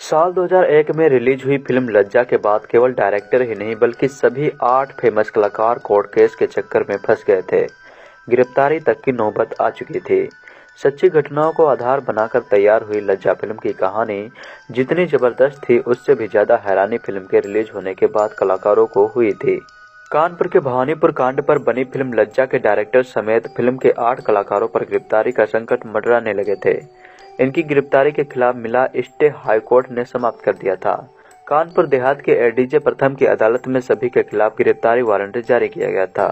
साल 2001 में रिलीज हुई फिल्म लज्जा के बाद केवल डायरेक्टर ही नहीं बल्कि सभी 8 फेमस कलाकार कोर्ट केस के चक्कर में फंस गए थे। गिरफ्तारी तक की नौबत आ चुकी थी। सच्ची घटनाओं को आधार बनाकर तैयार हुई लज्जा फिल्म की कहानी जितनी जबरदस्त थी उससे भी ज्यादा हैरानी फिल्म के रिलीज होने के बाद कलाकारों को हुई थी। कानपुर के भवानीपुर कांड पर बनी फिल्म लज्जा के डायरेक्टर समेत फिल्म के 8 कलाकारों पर गिरफ्तारी का संकट मंडराने लगे थे। इनकी गिरफ्तारी के खिलाफ मिला स्टे हाईकोर्ट ने समाप्त कर दिया था। कानपुर देहात के एडीजे प्रथम की अदालत में सभी के खिलाफ गिरफ्तारी वारंट जारी किया गया था।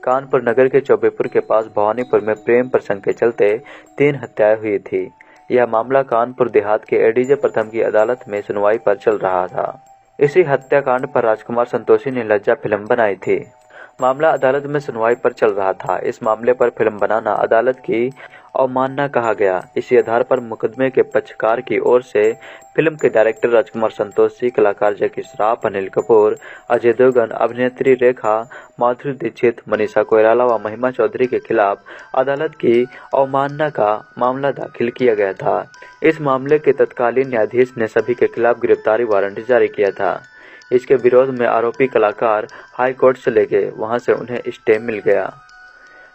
कानपुर नगर के चौबेपुर के पास भवानीपुर में प्रेम प्रसंग के चलते 3 हत्याएं हुई थी। यह मामला कानपुर देहात के एडीजे प्रथम की अदालत में सुनवाई पर चल रहा था। इसी हत्याकांड पर राजकुमार संतोषी ने लज्जा फिल्म बनाई थी। मामला अदालत में सुनवाई पर चल रहा था। इस मामले पर फिल्म बनाना अदालत की अवमानना कहा गया। इसी आधार पर मुकदमे के पक्षकार की ओर से फिल्म के डायरेक्टर राजकुमार संतोषी, कलाकार जैकी श्रॉफ, अनिल कपूर, अजय देवगन, अभिनेत्री रेखा, माधुरी दीक्षित, मनीषा कोइराला व महिमा चौधरी के खिलाफ अदालत की अवमानना का मामला दाखिल किया गया था। इस मामले के तत्कालीन न्यायाधीश ने सभी के खिलाफ गिरफ्तारी वारंट जारी किया था। इसके विरोध में आरोपी कलाकार हाई कोर्ट चले गए। वहां से उन्हें स्टे मिल गया।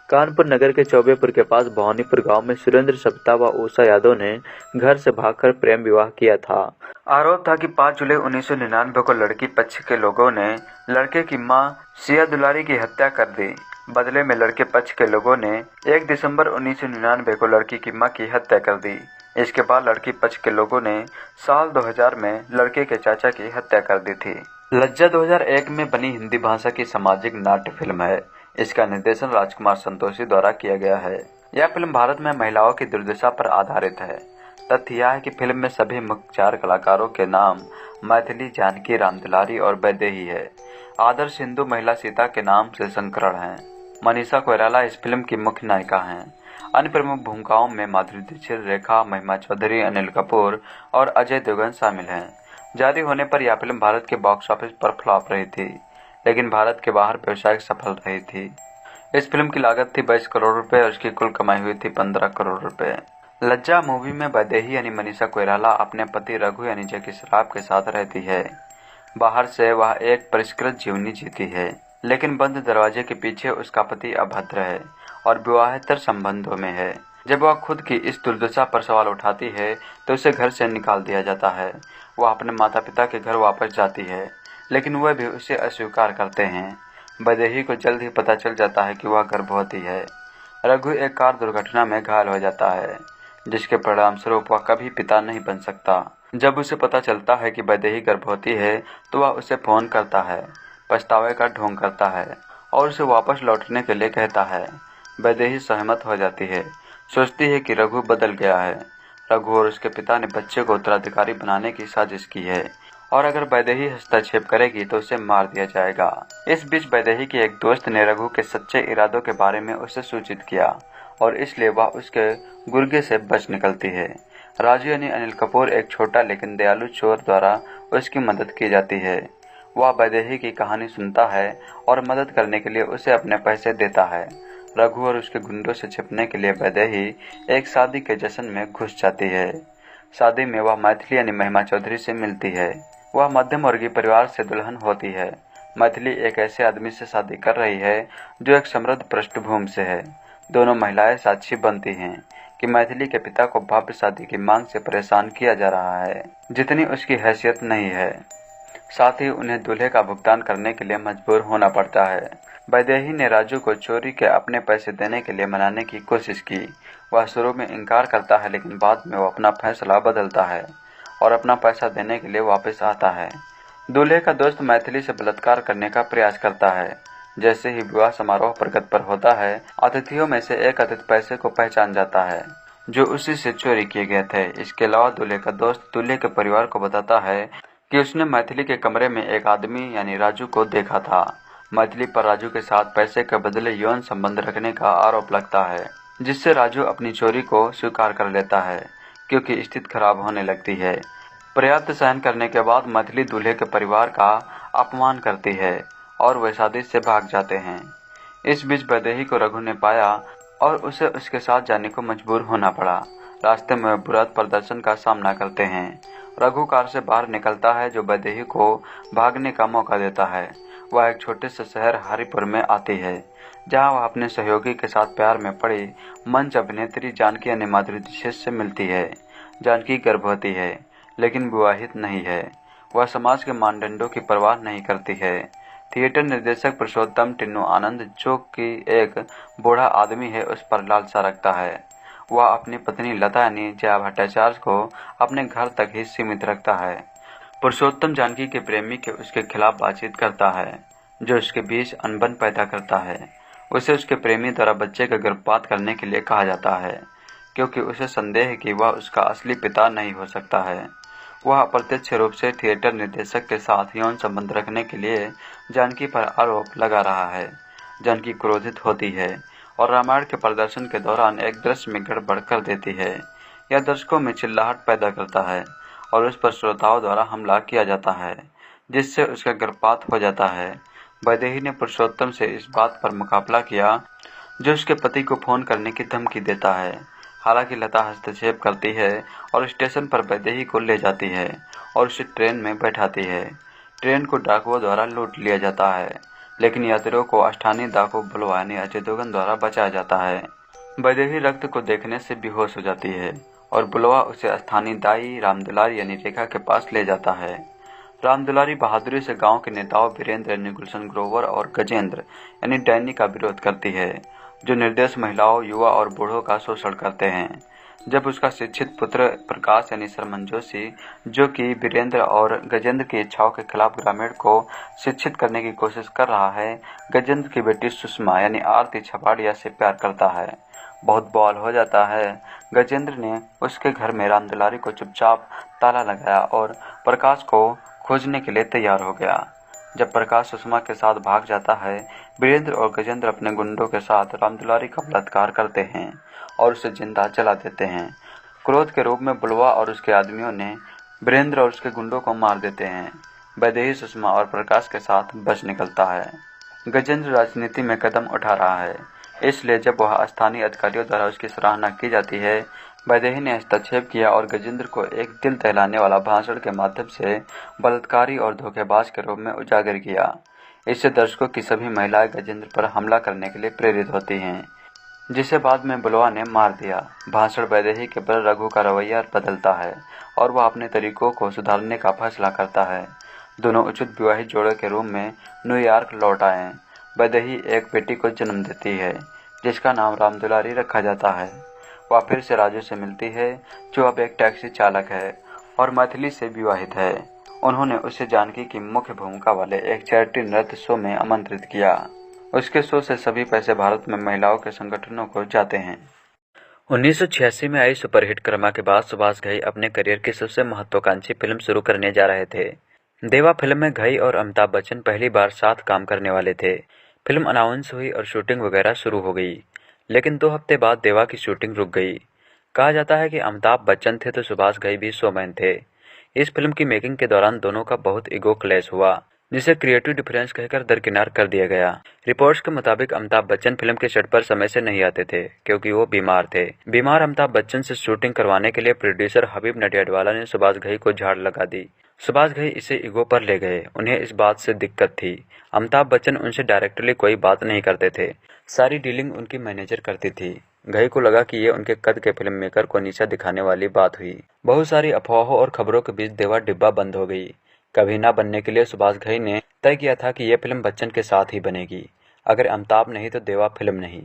कानपुर नगर के चौबेपुर के पास भवानीपुर गांव में सुरेंद्र सप्ता व उषा यादव ने घर से भागकर प्रेम विवाह किया था। आरोप था कि 5 जुलाई 1999 को लड़की पक्ष के लोगों ने लड़के की मां सिया दुलारी की हत्या कर दी। बदले में लड़के पक्ष के लोगों ने 1 दिसंबर 1999 को लड़की की मां की हत्या कर दी। इसके बाद लड़की पक्ष के लोगों ने साल 2000 में लड़के के चाचा की हत्या कर दी थी। लज्जा 2001 में बनी हिंदी भाषा की सामाजिक नाट्य फिल्म है। इसका निर्देशन राजकुमार संतोषी द्वारा किया गया है। यह फिल्म भारत में महिलाओं की दुर्दशा पर आधारित है। तथ्य यह है कि फिल्म में सभी मुख्य 4 कलाकारों के नाम मैथिली, जानकी, रामदुलारी और वैदेही है। आदर्श हिंदू महिला सीता के नाम से संस्करण है। मनीषा कोइराला इस फिल्म की मुख्य नायिका हैं। अन्य प्रमुख भूमिकाओं में माधुरी दीक्षित, रेखा, महिमा चौधरी, अनिल कपूर और अजय देवगन शामिल हैं। जारी होने पर यह फिल्म भारत के बॉक्स ऑफिस पर फ्लॉप रही थी, लेकिन भारत के बाहर व्यावसायिक सफल रही थी। इस फिल्म की लागत थी 22 करोड़ रुपए और उसकी कुल कमाई हुई थी 15 करोड़ रुपए। लज्जा मूवी में वैदेही यानी मनीषा कोइराला अपने पति रघु यानी जैकी श्रॉफ के साथ रहती है। बाहर से वह एक परिष्कृत जीवनी जीती है, लेकिन बंद दरवाजे के पीछे उसका पति अभद्र है और विवाहेतर संबंधों में है। जब वह खुद की इस दुर्दशा पर सवाल उठाती है तो उसे घर से निकाल दिया जाता है। वह अपने माता पिता के घर वापस जाती है, लेकिन वह भी उसे अस्वीकार करते हैं। वैदेही को जल्द ही पता चल जाता है कि वह गर्भवती है। रघु एक कार दुर्घटना में घायल हो जाता है, जिसके परिणामस्वरूप वह कभी पिता नहीं बन सकता। जब उसे पता चलता है कि वैदेही गर्भवती है तो वह उसे फोन करता है, पछतावे का ढोंग करता है और उसे वापस लौटने के लिए कहता है। वैदेही सहमत हो जाती है, सोचती है कि रघु बदल गया है। रघु और उसके पिता ने बच्चे को उत्तराधिकारी बनाने की साजिश की है और अगर वैदेही हस्तक्षेप करेगी तो उसे मार दिया जाएगा। इस बीच वैदेही के एक दोस्त ने रघु के सच्चे इरादों के बारे में उसे सूचित किया और इसलिए वह उसके गुर्गे से बच निकलती है। राजू यानी अनिल कपूर एक छोटा लेकिन दयालु चोर द्वारा उसकी मदद की जाती है। वह वैदेही की कहानी सुनता है और मदद करने के लिए उसे अपने पैसे देता है। रघु और उसके गुंडों से छिपने के लिए वैदेही एक शादी के जश्न में घुस जाती है। शादी में वह मैथिली यानी महिमा चौधरी से मिलती है। वह मध्यम वर्गीय परिवार से दुल्हन होती है। मैथिली एक ऐसे आदमी से शादी कर रही है जो एक समृद्ध पृष्ठभूमि से है। दोनों महिलाएं साक्षी बनती हैं कि मैथिली के पिता को भव्य शादी की मांग से परेशान किया जा रहा है, जितनी उसकी हैसियत नहीं है। साथ ही उन्हें दूल्हे का भुगतान करने के लिए मजबूर होना पड़ता है। वैदेही ने राजू को चोरी के अपने पैसे देने के लिए मनाने की कोशिश की। वह शुरू में इनकार करता है, लेकिन बाद में वो अपना फैसला बदलता है और अपना पैसा देने के लिए वापस आता है। दूल्हे का दोस्त मैथिली से बलात्कार करने का प्रयास करता है। जैसे ही विवाह समारोह प्रगति पर होता है, अतिथियों में से एक अतिथि पैसे को पहचान जाता है जो उसी से चोरी किए गए थे। इसके अलावा दूल्हे का दोस्त दूल्हे के परिवार को बताता है कि उसने मैथिली के कमरे में एक आदमी यानी राजू को देखा था। मैथिली पर राजू के साथ पैसे के बदले यौन संबंध रखने का आरोप लगता है, जिससे राजू अपनी चोरी को स्वीकार कर लेता है क्योंकि स्थिति खराब होने लगती है। पर्याप्त सहन करने के बाद मैथिली दूल्हे के परिवार का अपमान करती है और वे शादी से भाग जाते हैं। इस बीच वैदेही को रघु ने पाया और उसे उसके साथ जाने को मजबूर होना पड़ा। रास्ते में वे बुरा प्रदर्शन का सामना करते हैं। रघु कार से बाहर निकलता है जो वैदेही को भागने का मौका देता है। वह एक छोटे से शहर हरिपुर में आती है, जहां वह अपने सहयोगी के साथ प्यार में पड़ी मंच अभिनेत्री जानकी यानी माधुरी दीक्षित से मिलती है। जानकी गर्भवती है लेकिन विवाहित नहीं है। वह समाज के मानदंडों की परवाह नहीं करती है। थिएटर निर्देशक पुरुषोत्तम टिन्नू आनंद, जो कि एक बूढ़ा आदमी है, उस पर लालसा रखता है। वह अपनी पत्नी लता यानी जया भट्टाचार्य को अपने घर तक ही सीमित रखता है। पुरुषोत्तम जानकी के प्रेमी के उसके खिलाफ बातचीत करता है, जो उसके बीच अनबन पैदा करता है। उसे उसके प्रेमी द्वारा बच्चे का गर्भपात करने के लिए कहा जाता है, क्योंकि उसे संदेह है कि वह उसका असली पिता नहीं हो सकता है। वह अप्रत्यक्ष रूप से थिएटर निर्देशक के साथ यौन संबंध रखने के लिए जानकी पर आरोप लगा रहा है। जानकी क्रोधित होती है और रामायण के प्रदर्शन के दौरान एक दृश्य में गड़बड़ कर देती है। यह दर्शकों में चिल्लाहट पैदा करता है और उस पर श्रोताओं द्वारा हमला किया जाता है, जिससे उसका गर्भपात हो जाता है। वैदेही ने पुरुषोत्तम से इस बात पर मुकाबला किया, जो उसके पति को फोन करने की धमकी देता है। हालांकि लता हस्तक्षेप करती है और स्टेशन पर वैदेही को ले जाती है और उसे ट्रेन में बैठाती है। ट्रेन को डाकुओं द्वारा लूट लिया जाता है, लेकिन यात्रियों को स्थानीय डाकू बुलवा यानी अजय देवगन द्वारा बचाया जाता है। वैदेही रक्त को देखने से बेहोश हो जाती है और बुलवा उसे स्थानीय दाई रामदुलारी यानी रेखा के पास ले जाता है। रामदुलारी बहादुरी से गांव के नेताओं वीरेंद्र यानी गुलशन ग्रोवर और गजेंद्र यानी डैनी का विरोध करती है, जो निर्दोष महिलाओं, युवा और बूढ़ों का शोषण करते हैं। जब उसका शिक्षित पुत्र प्रकाश यानी शरमन जोशी, जो कि वीरेंद्र और गजेंद्र की इच्छाओं के खिलाफ ग्रामीण को शिक्षित करने की कोशिश कर रहा है, गजेंद्र की बेटी सुषमा यानी आरती छपाड़िया से प्यार करता है। बहुत बवाल हो जाता है। गजेंद्र ने उसके घर में रामदुलारी को चुपचाप ताला लगाया और प्रकाश को खोजने के लिए तैयार हो गया। जब प्रकाश सुषमा के साथ भाग जाता है, वीरेंद्र और गजेंद्र अपने गुंडों के साथ रामदुलारी का बलात्कार करते हैं और उसे जिंदा जला देते हैं। क्रोध के रूप में बुलवा और उसके आदमियों ने वीरेंद्र और उसके गुंडों को मार देते हैं। वैदेही सुषमा और प्रकाश के साथ बच निकलता है। गजेंद्र राजनीति में कदम उठा रहा है, इसलिए जब वह स्थानीय अधिकारियों द्वारा उसकी सराहना की जाती है, वैदेही ने हस्तक्षेप किया और गजेंद्र को एक दिल दहलाने वाला भाषण के माध्यम से बलात्कारी और धोखेबाज के रूप में उजागर किया। इससे दर्शकों की सभी महिलाएं गजेंद्र पर हमला करने के लिए प्रेरित होती हैं, जिसे बाद में बुलवा ने मार दिया। भाषण वैदेही के पर रघु का रवैया बदलता है और वह अपने तरीकों को सुधारने का फैसला करता है। दोनों उचित विवाहित जोड़े के रूप में न्यूयॉर्क लौट आए। वैदेही एक बेटी को जन्म देती है, जिसका नाम रामदुलारी रखा जाता है। वह फिर से राजू से मिलती है, जो अब एक टैक्सी चालक है और मैथिली से विवाहित है। उन्होंने उसे जानकी की मुख्य भूमिका वाले एक चैरिटी नृत्य शो में आमंत्रित किया। उसके शो से सभी पैसे भारत में महिलाओं के संगठनों को जाते हैं। 1986 में आई सुपरहिट क्रमा के बाद सुभाष घई अपने करियर की सबसे महत्वाकांक्षी फिल्म शुरू करने जा रहे थे। देवा फिल्म में घई और अमिताभ बच्चन पहली बार साथ काम करने वाले थे। फिल्म अनाउंस हुई और शूटिंग वगैरह शुरू हो गई, लेकिन 2 हफ्ते बाद देवा की शूटिंग रुक गई। कहा जाता है कि अमिताभ बच्चन थे तो सुभाष घई भी शोमैन थे। इस फिल्म की मेकिंग के दौरान दोनों का बहुत ईगो क्लैश हुआ, जिसे क्रिएटिव डिफरेंस कहकर दरकिनार कर दिया गया। रिपोर्ट्स के मुताबिक अमिताभ बच्चन फिल्म के सेट पर समय से नहीं आते थे क्योंकि वो बीमार थे। बीमार अमिताभ बच्चन से शूटिंग करवाने के लिए प्रोड्यूसर हबीब नडियाडवाला ने सुभाष घई को झाड़ लगा दी। सुभाष घई इसे ईगो पर ले गए। उन्हें इस बात से दिक्कत थी। अमिताभ बच्चन उनसे डायरेक्टली कोई बात नहीं करते थे, सारी डीलिंग उनकी मैनेजर करती थी। घई को लगा कि ये उनके कद के फिल्म मेकर को नीचा दिखाने वाली बात हुई। बहुत सारी अफवाहों और खबरों के बीच देवा डिब्बा बंद हो गई। कभी ना बनने के लिए सुभाष घई ने तय किया था कि यह फिल्म बच्चन के साथ ही बनेगी। अगर अमिताभ नहीं तो देवा फिल्म नहीं।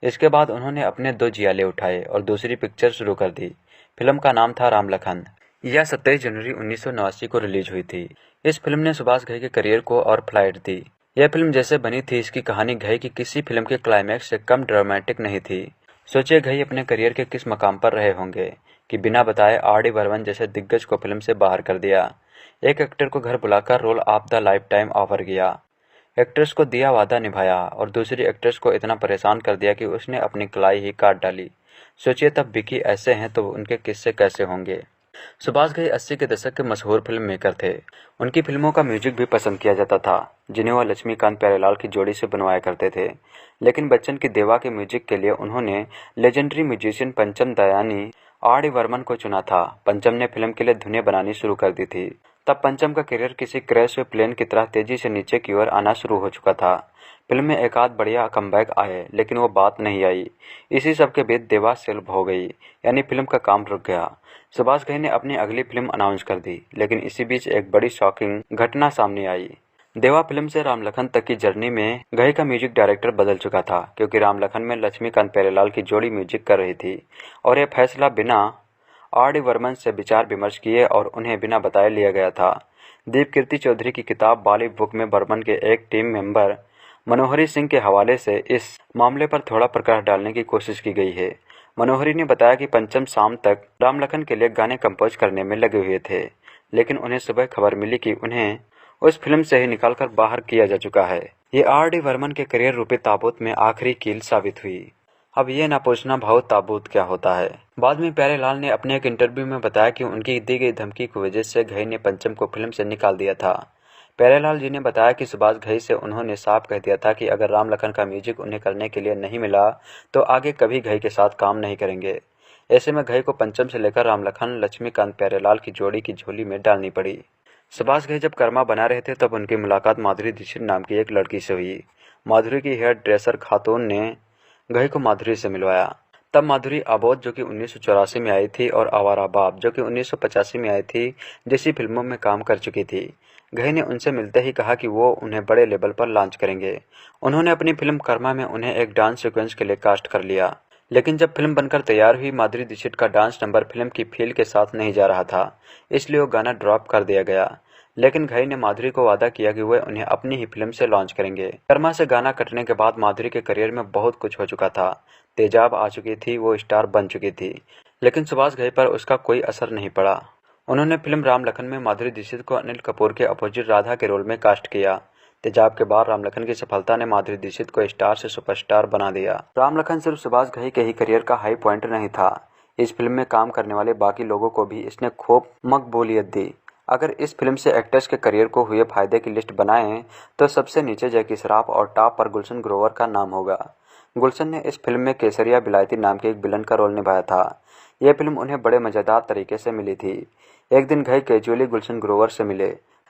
इसके बाद उन्होंने अपने 2 जियाले उठाए और दूसरी पिक्चर शुरू कर दी। फिल्म का नाम था राम लखन। यह 27 जनवरी 1989 को रिलीज हुई थी। इस फिल्म ने सुभाष घई के करियर को और फ्लाइट दी। यह फिल्म जैसे बनी थी, इसकी कहानी घई की किसी फिल्म के क्लाइमैक्स से कम ड्रामेटिक नहीं थी। सोचिए घई अपने करियर के किस मकाम पर रहे होंगे कि बिना बताए आर.डी. बर्मन जैसे दिग्गज को फिल्म से बाहर कर दिया। एक एक्टर को घर बुलाकर role of the life time offer किया। एक्ट्रेस को दिया वादा निभाया और दूसरी एक्ट्रेस को इतना परेशान कर दिया कि उसने अपनी कलाई ही काट डाली। सोचिए तब विकी ऐसे हैं तो उनके किस्से कैसे होंगे। सुभाष घई 80 के दशक के मशहूर फिल्म मेकर थे। उनकी फिल्मों का म्यूजिक भी पसंद किया जाता था, जिन्हें वह लक्ष्मीकांत प्यारेलाल की जोड़ी से बनवाया करते थे। लेकिन बच्चन की देवा के म्यूजिक के लिए उन्होंने लेजेंडरी म्यूजिशियन पंचम दयानी आर.डी. बर्मन को चुना था। पंचम ने फिल्म के लिए धुनें बनानी शुरू कर दी थी। तब पंचम का करियर किसी क्रैश हुए प्लेन की तरह तेजी से नीचे की ओर आना शुरू हो चुका था। फिल्म में एक आध बढ़िया कमबैक आए, लेकिन वो बात नहीं आई। इसी सब के बीच देवा सेल्फ हो गई, यानी फिल्म का काम रुक गया। सुभाष घई ने अपनी अगली फिल्म अनाउंस कर दी, लेकिन इसी बीच एक बड़ी शॉकिंग घटना सामने आई। देवा फिल्म से राम लखन तक की जर्नी में घई का म्यूजिक डायरेक्टर बदल चुका था, क्योंकि राम लखन में लक्ष्मीकांत प्यारेलाल की जोड़ी म्यूजिक कर रही थी और यह फैसला बिना आर.डी. बर्मन से विचार विमर्श किए और उन्हें बिना बताए लिया गया था। दीपकीर्ति चौधरी की किताब बाली बुक में बर्मन के एक टीम मेंबर मनोहरी सिंह के हवाले से इस मामले पर थोड़ा प्रकाश डालने की कोशिश की गई है। मनोहरी ने बताया कि पंचम शाम तक राम लखन के लिए गाने कंपोज करने में लगे हुए थे, लेकिन उन्हें सुबह खबर मिली कि उन्हें उस फिल्म से ही निकालकर बाहर किया जा चुका है। ये आर.डी. बर्मन के करियर रूपी ताबूत में आखिरी कील साबित हुई। अब ये ना पूछना भाव ताबूत क्या होता है। बाद में प्यारेलाल ने अपने एक इंटरव्यू में बताया कि उनकी दी गई धमकी की वजह से घई ने पंचम को फिल्म से निकाल दिया था। प्यारेलाल जी ने बताया कि सुभाष घई से उन्होंने साफ कह दिया था कि अगर राम लखन का म्यूजिक उन्हें करने के लिए नहीं मिला तो आगे कभी घई के साथ काम नहीं करेंगे। ऐसे में घई को पंचम से लेकर राम लखन लक्ष्मीकांत प्यारेलाल की जोड़ी की झोली में डालनी पड़ी। सुभाष घई जब कर्मा बना रहे थे तब उनकी मुलाकात माधुरी दीक्षित नाम की एक लड़की से हुई। माधुरी की हेयर ड्रेसर खातून ने घई को माधुरी से मिलवाया। तब माधुरी अबोध जो कि 1984 में आई थी और आवारा बाप जो कि 1985 में आई थी जैसी फिल्मों में काम कर चुकी थी। घई ने उनसे मिलते ही कहा कि वो उन्हें बड़े लेवल पर लॉन्च करेंगे। उन्होंने अपनी फिल्म कर्मा में उन्हें एक डांस सीक्वेंस के लिए कास्ट कर लिया। लेकिन जब फिल्म बनकर तैयार हुई माधुरी दीक्षित का डांस नंबर फिल्म की फील के साथ नहीं जा रहा था, इसलिए वो गाना ड्रॉप कर दिया गया। लेकिन घई ने माधुरी को वादा किया कि वह उन्हें अपनी ही फिल्म से लॉन्च करेंगे। कर्मा से गाना कटने के बाद माधुरी के करियर में बहुत कुछ हो चुका था। तेजाब आ चुकी थी, वो स्टार बन चुकी थी, लेकिन सुभाष घई पर उसका कोई असर नहीं पड़ा। उन्होंने फिल्म राम लखन में माधुरी दीक्षित को अनिल कपूर के अपोजिट राधा के रोल में कास्ट किया। तेजाब के बाद राम लखन की सफलता ने माधुरी दीक्षित को स्टार से सुपरस्टार बना दिया। राम लखन सिर्फ सुभाष घई के ही करियर का हाई पॉइंट नहीं था, इस फिल्म में काम करने वाले बाकी लोगों को भी इसने खूब मकबूलियत दी। अगर इस फिल्म से एक्टर्स के करियर को हुए फायदे की लिस्ट बनाएं तो सबसे नीचे जैकी श्रॉफ और टॉप पर गुलशन ग्रोवर का नाम होगा। गुलशन ने इस फिल्म में केसरिया बिलायती नाम के एक विलन का रोल निभाया था। यह फिल्म उन्हें बड़े मजेदार तरीके से मिली थी। एक दिन घई कैजुअली गुलशन ग्रोवर से मिले,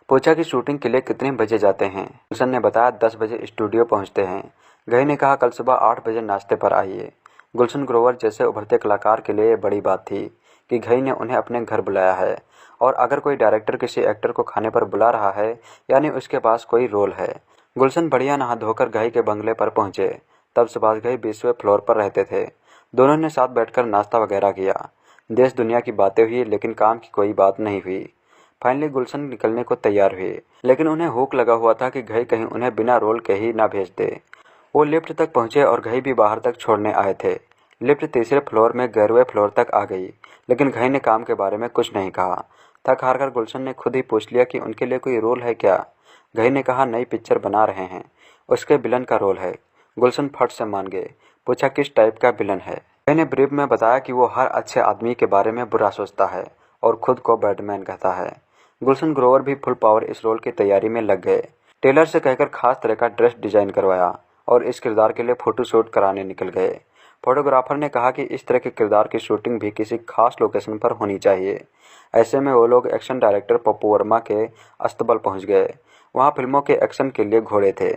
पूछा कि शूटिंग के लिए कितने बजे जाते हैं। गुलशन ने बताया 10 बजे स्टूडियो पहुंचते हैं। घई ने कहा कल सुबह 8 बजे नाश्ते पर आइए। गुलशन ग्रोवर जैसे उभरते कलाकार के लिए बड़ी बात थी कि घई ने उन्हें अपने घर बुलाया है, और अगर कोई डायरेक्टर किसी एक्टर को खाने पर बुला रहा है यानी उसके पास कोई रोल है। गुलशन बढ़िया नहा धोकर घई के बंगले पर पहुंचे। तब सुभाष घई 20वें फ्लोर पर रहते थे। दोनों ने साथ बैठकर नाश्ता वगैरह किया। देश दुनिया की बातें हुई, लेकिन काम की कोई बात नहीं हुई। फाइनली गुलशन निकलने को तैयार हुए, लेकिन उन्हें हुक लगा हुआ था कि घई कहीं उन्हें बिना रोल के ही ना भेज दे। वो लिफ्ट तक पहुंचे और घई भी बाहर तक छोड़ने आए थे। लिफ्ट तीसरे फ्लोर में 11वें फ्लोर तक आ गई, लेकिन घई ने काम के बारे में कुछ नहीं कहा। थक हार कर गुलशन ने खुद ही पूछ लिया कि उनके लिए कोई रोल है क्या। घई ने कहा नई पिक्चर बना रहे हैं, उसके विलन का रोल है। गुलशन फट से मान गए। पूछा किस टाइप का विलन है। घई ने ब्रीफ में बताया कि वो हर अच्छे आदमी के बारे में बुरा सोचता है और खुद को बैटमैन कहता है। गुलशन ग्रोवर भी फुल पावर इस रोल की तैयारी में लग गए। टेलर से कहकर खास तरह का ड्रेस डिजाइन करवाया और इस किरदार के लिए फोटोशूट कराने निकल गए। फोटोग्राफर ने कहा कि इस तरह के किरदार की शूटिंग भी किसी खास लोकेशन पर होनी चाहिए। ऐसे में वो लोग एक्शन डायरेक्टर पप्पू वर्मा के अस्तबल पहुंच गए। वहां फिल्मों के एक्शन के लिए घोड़े थे।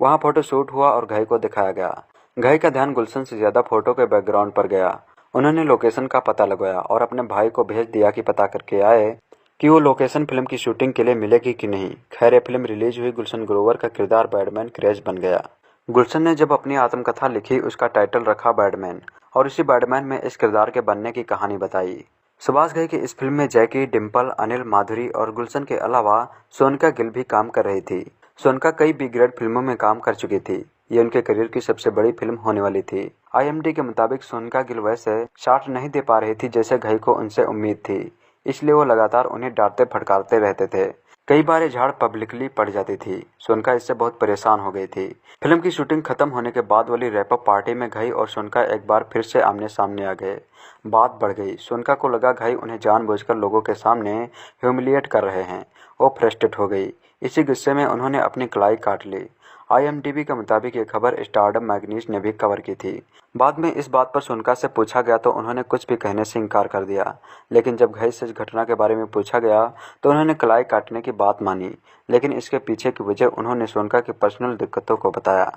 वहां फोटोशूट हुआ और घई को दिखाया गया। घई का ध्यान गुलशन से ज्यादा फोटो के बैकग्राउंड पर गया। उन्होंने लोकेशन का पता लगाया और अपने भाई को भेज दिया कि पता करके आए कि वो लोकेशन फिल्म की शूटिंग के लिए मिलेगी कि नहीं। खैर फिल्म रिलीज हुई। गुलशन ग्रोवर का किरदार बैटमैन क्रेज बन गया। गुलशन ने जब अपनी आत्मकथा लिखी उसका टाइटल रखा बैटमैन, और इसी बैटमैन में इस किरदार के बनने की कहानी बताई। सुभाष घई की इस फिल्म में जैकी, डिम्पल, अनिल, माधुरी और गुलशन के अलावा सोनका गिल भी काम कर रही थी। सोनका कई बी ग्रेड फिल्मों में काम कर चुकी थी। ये उनके करियर की सबसे बड़ी फिल्म होने वाली थी। IMDb के मुताबिक सोनका गिल वैसे शॉट नहीं दे पा रही थी जैसे घई को उनसे उम्मीद थी, इसलिए वो लगातार उन्हें डांटते फटकारते रहते थे। कई बार ये झाड़ पब्लिकली पड़ जाती थी। सोनका इससे बहुत परेशान हो गई थी। फिल्म की शूटिंग खत्म होने के बाद वाली रैपअप पार्टी में घई और सोनका एक बार फिर से आमने सामने आ गए। बात बढ़ गई। सोनका को लगा घई उन्हें जानबूझकर लोगों के सामने ह्यूमिलिएट कर रहे हैं। वो फ्रस्ट्रेट हो गई। इसी गुस्से में उन्होंने अपनी कलाई काट ली। IMDb के मुताबिक ये खबर स्टारडम मैगजीन ने भी कवर की थी। बाद में इस बात पर सोनका से पूछा गया तो उन्होंने कुछ भी कहने से इनकार कर दिया, लेकिन जब घई से इस घटना के बारे में पूछा गया तो उन्होंने कलाई काटने की बात मानी, लेकिन इसके पीछे की वजह उन्होंने सोनका की पर्सनल दिक्कतों को बताया।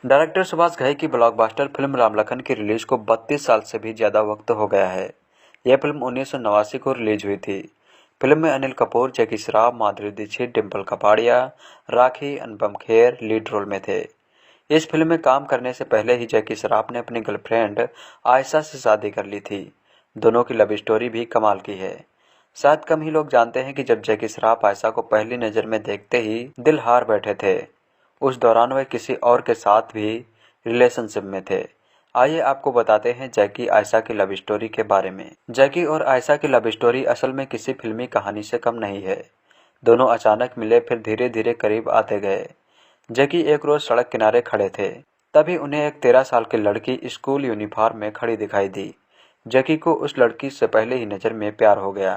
डायरेक्टर सुभाष घई की ब्लॉकबस्टर फिल्म राम लखन की रिलीज को 32 साल से भी ज्यादा वक्त हो गया है। यह फिल्म 1989 को रिलीज हुई थी। फिल्म में अनिल कपूर, जैकी श्रॉफ, माधुरी दीक्षित, डिम्पल कपाड़िया, राखी, अनुपम खेर लीड रोल में थे। इस फिल्म में काम करने से पहले ही जैकी श्रॉफ ने अपनी गर्लफ्रेंड आयशा से शादी कर ली थी। दोनों की लव स्टोरी भी कमाल की है। शायद कम ही लोग जानते हैं कि जब जैकी श्रॉफ आयशा को पहली नज़र में देखते ही दिल हार बैठे थे, उस दौरान वे किसी और के साथ भी रिलेशनशिप में थे। आइए आपको बताते हैं जैकी आयशा की लव स्टोरी के बारे में। जैकी और आयशा की लव स्टोरी असल में किसी फिल्मी कहानी से कम नहीं है। दोनों अचानक मिले, फिर धीरे धीरे करीब आते गए। जैकी एक रोज सड़क किनारे खड़े थे, तभी उन्हें एक 13 साल की लड़की स्कूल यूनिफॉर्म में खड़ी दिखाई दी। जैकी को उस लड़की से पहले ही नजर में प्यार हो गया।